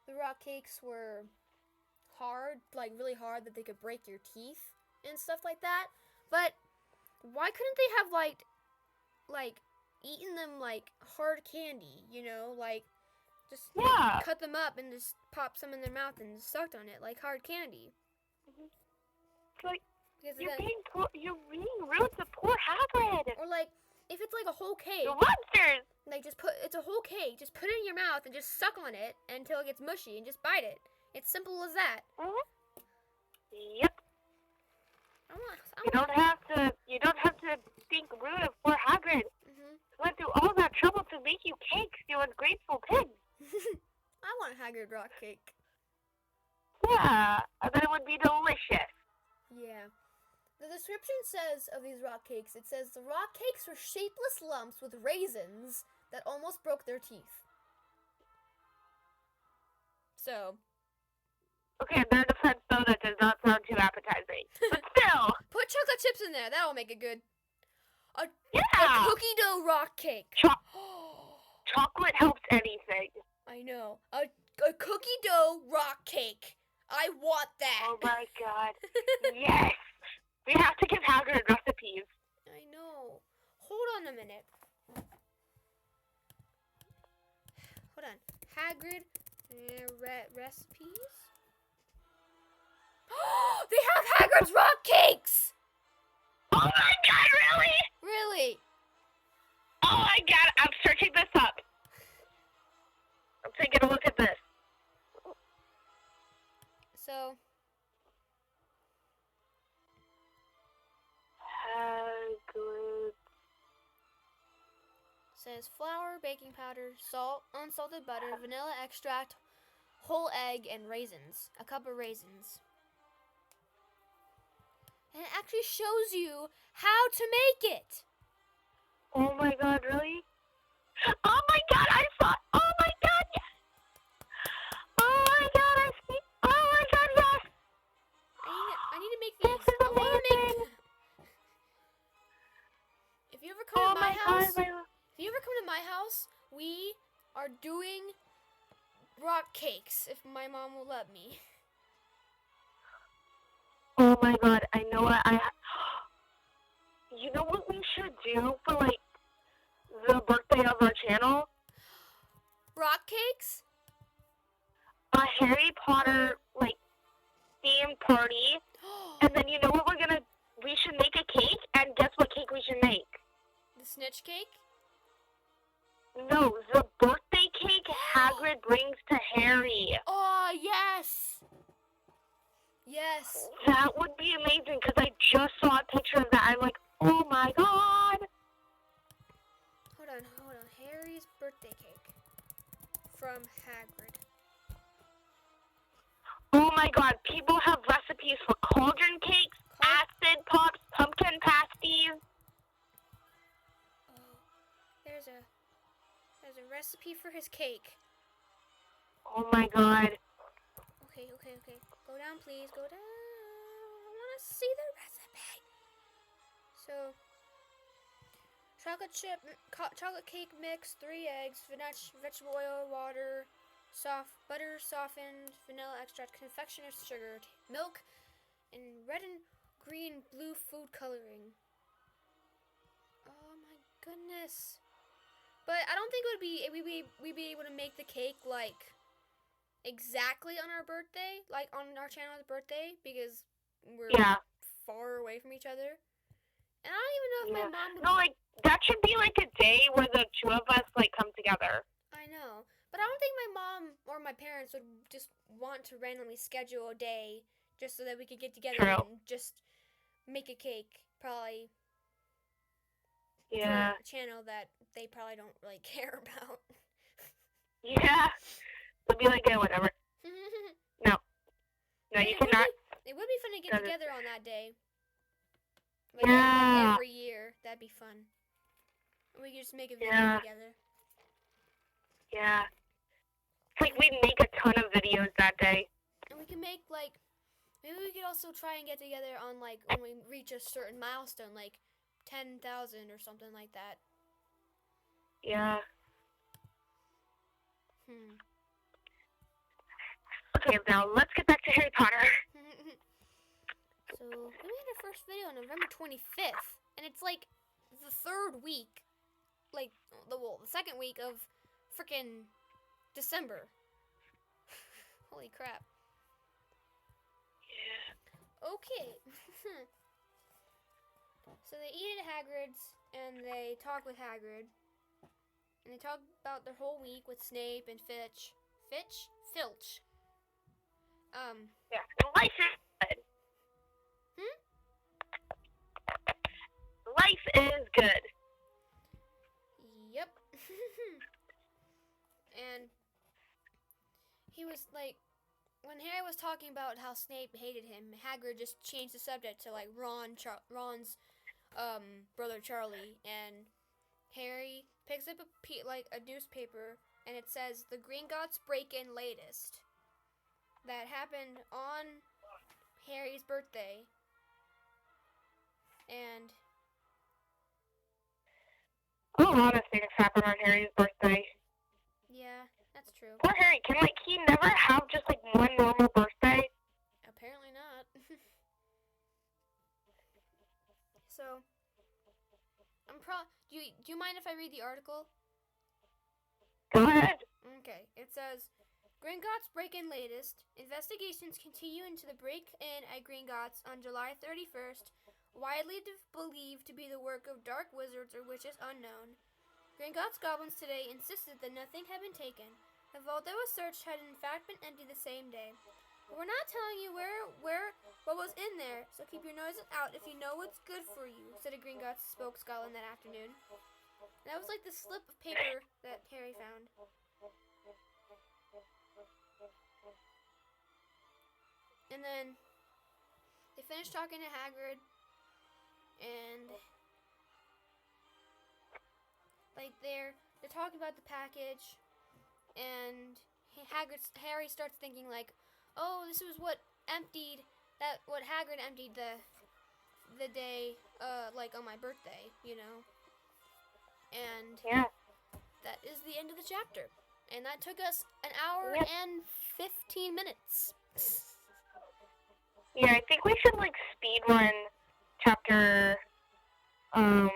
the rock cakes were hard, like really hard, that they could break your teeth and stuff like that. But why couldn't they have like eaten them like hard candy, like just Yeah. cut them up and just pop some in their mouth and sucked on it like hard candy? It's like, Because you're then, being rude to poor Hagrid. or like if it's like a whole cake, The monsters. like it's a whole cake, just put it in your mouth and just suck on it until it gets mushy and just bite it. It's simple as that. Yep. I want. You don't have to think rude of poor Hagrid. Mhm. He went through all that trouble to make you cakes, you ungrateful pig. I want a Hagrid rock cake. Yeah, I bet it would be delicious. Yeah. The description says of these rock cakes, it says the rock cakes were shapeless lumps with raisins that almost broke their teeth. So, Okay, in their defense, though, that does not sound too appetizing. But still, put chocolate chips in there. That'll make it good. A yeah. cookie dough rock cake. Chocolate helps anything. I know. A cookie dough rock cake. I want that. Oh my god. Yes. We have to give Hagrid recipes. I know. Hold on a minute. Hold on. Hagrid recipes? They have Hagrid's rock cakes! Oh my god, really? Really? Oh my god, I'm searching this up. I'm taking a look at this. So, Hagrid. says flour, baking powder, salt, unsalted butter, vanilla extract, whole egg, and raisins. A cup of raisins. And it actually shows you how to make it. Oh my god, really? Oh my god, I saw. Oh my god, yes. Oh my god, I see. Oh my god, yes. I need to make This these. is I want to make. amazing. If you ever come Oh to my my house, god, if you ever come to my house, we are doing rock cakes. If my mom will let me. oh my god, I know what you know what we should do for, like, the birthday of our channel? Rock cakes? A Harry Potter, like, themed party. And then you know what we should make a cake, and guess what cake we should make? The snitch cake? No, the birthday cake Hagrid brings to Harry. Oh, yes! Yes. That would be amazing, because I just saw a picture of that. I'm like, oh my god! Hold on. Harry's birthday cake. From Hagrid. Oh my god, people have recipes for cauldron cakes, acid pops, pumpkin pasties. Oh, there's a recipe for his cake. Oh my god. Okay, Okay. Go down, please. Go down. I want to see the recipe. So, chocolate cake mix, 3 eggs, vegetable oil, water, butter, softened, vanilla extract, confectioner's sugar, milk, and red and green blue food coloring. Oh my goodness. But I don't think we'd be able to make the cake like exactly on our birthday, like on our channel's birthday, because we're far away from each other. And I don't even know if my mom would. No, like that should be like a day where the two of us like come together. I know, but I don't think my mom or my parents would just want to randomly schedule a day just so that we could get together and just make a cake. Probably. Yeah. For a channel that they probably don't really care about. Yeah. They'll be like, yeah, whatever. No, you cannot. It would be fun to get together on that day. Like, Yeah. like every year. That'd be fun. We could just make a video together. Yeah. It's like we'd make a ton of videos that day. And we can make, like, maybe we could also try and get together on, like, when we reach a certain milestone, like 10,000 or something like that. Yeah. Okay, now let's get back to Harry Potter. So, we made our first video on November 25th, and it's like the 3rd week, like, the second week of frickin' December. Holy crap. Yeah. Okay. So they eat at Hagrid's, and they talk with Hagrid. And they talk about their whole week with Snape and Filch. Filch. Yeah. And life is good. Life is good. Yep. And he was like, when Harry was talking about how Snape hated him, Hagrid just changed the subject to like Ron's brother Charlie, and Harry picks up a newspaper, and it says the Gringotts break-in latest that happened on Harry's birthday, and A lot of things happen on Harry's birthday. yeah, that's true. Poor Harry, can he never have just like one normal birthday? Apparently not. So, do you mind if I read the article? Go ahead. Okay, it says, Gringotts break-in latest. Investigations continue into the break-in at Gringotts on July 31st, widely believed to be the work of dark wizards or witches unknown. Gringotts goblins today insisted that nothing had been taken. The vault that was searched had in fact been emptied the same day. But we're not telling you what was in there, so keep your noses out if you know what's good for you, said a Gringotts spokesgoblin that afternoon. And that was like the slip of paper that Harry found. And then they finished talking to Hagrid, and like they're talking about the package, and Harry starts thinking like, oh, this was what Hagrid emptied the day like on my birthday, you know. And that is the end of the chapter. And that took us an hour and 15 minutes. Yeah, I think we should like speed run chapter. I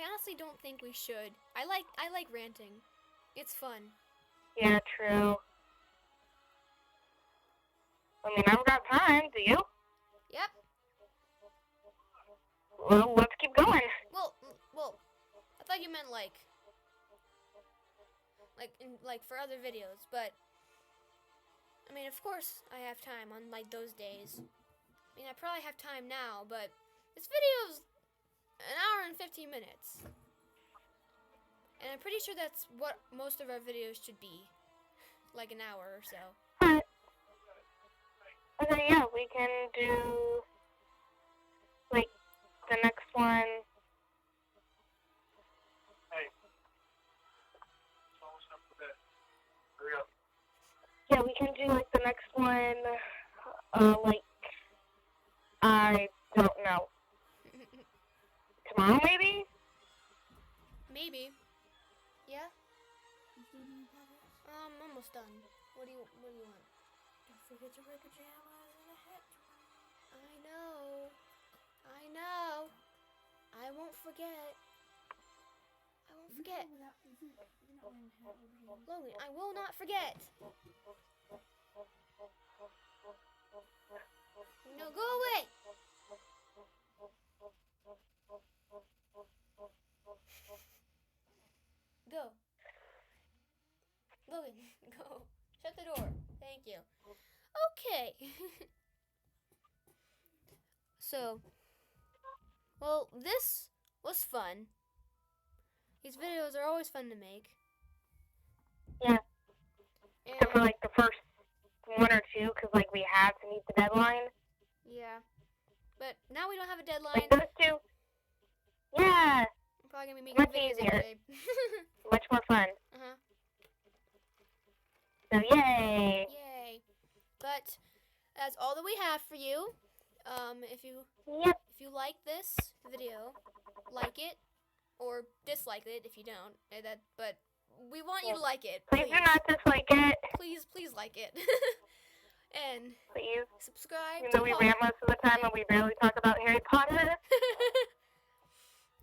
honestly don't think we should. I like ranting. It's fun. Yeah, true. I mean, I've got time. Do you? Yep. Well, let's keep going. Well, I thought you meant like for other videos, but I mean, of course I have time on like those days. I mean, I probably have time now, but this video's an hour and 15 minutes. And I'm pretty sure that's what most of our videos should be. Like an hour or so. Alright. Okay, yeah, we can do like the next one. Hey. It's almost time for bed. Hurry up. Yeah, don't know. Tomorrow, maybe? Maybe. Yeah? Almost done. What do you want? Don't forget to wear pajamas and a hat. I know. I won't forget. You're not wearing a hat over here. Logan, I will not forget. No, go away. Go. Logan, go. Shut the door. Thank you. Okay. So, well, this was fun. These videos are always fun to make. Yeah. Except for And, like the first one or two, because like we had to meet the deadline. yeah. But now we don't have a deadline. Like those two. Yeah. I'm probably going to be making Much videos easier. every day. Much more fun. Uh-huh. So yay. Yay. But that's all that we have for you. Yep. If you like this video, like it or dislike it if you don't. But we want you to like it. Please do not dislike it. Please like it. And Please. subscribe Even to though we Pod- rant most of the time and we barely talk about Harry Potter.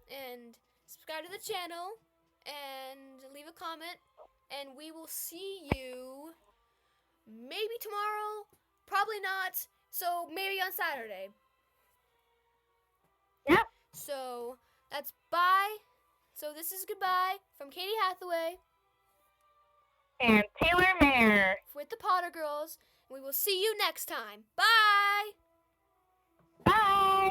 and subscribe to the channel and leave a comment, and we will see you maybe tomorrow, probably not, so maybe on Saturday. Yep. So that's bye. So this is goodbye from Katie Hathaway And Taylor Mayer. with the Potter Girls. We will see you next time. Bye. Bye.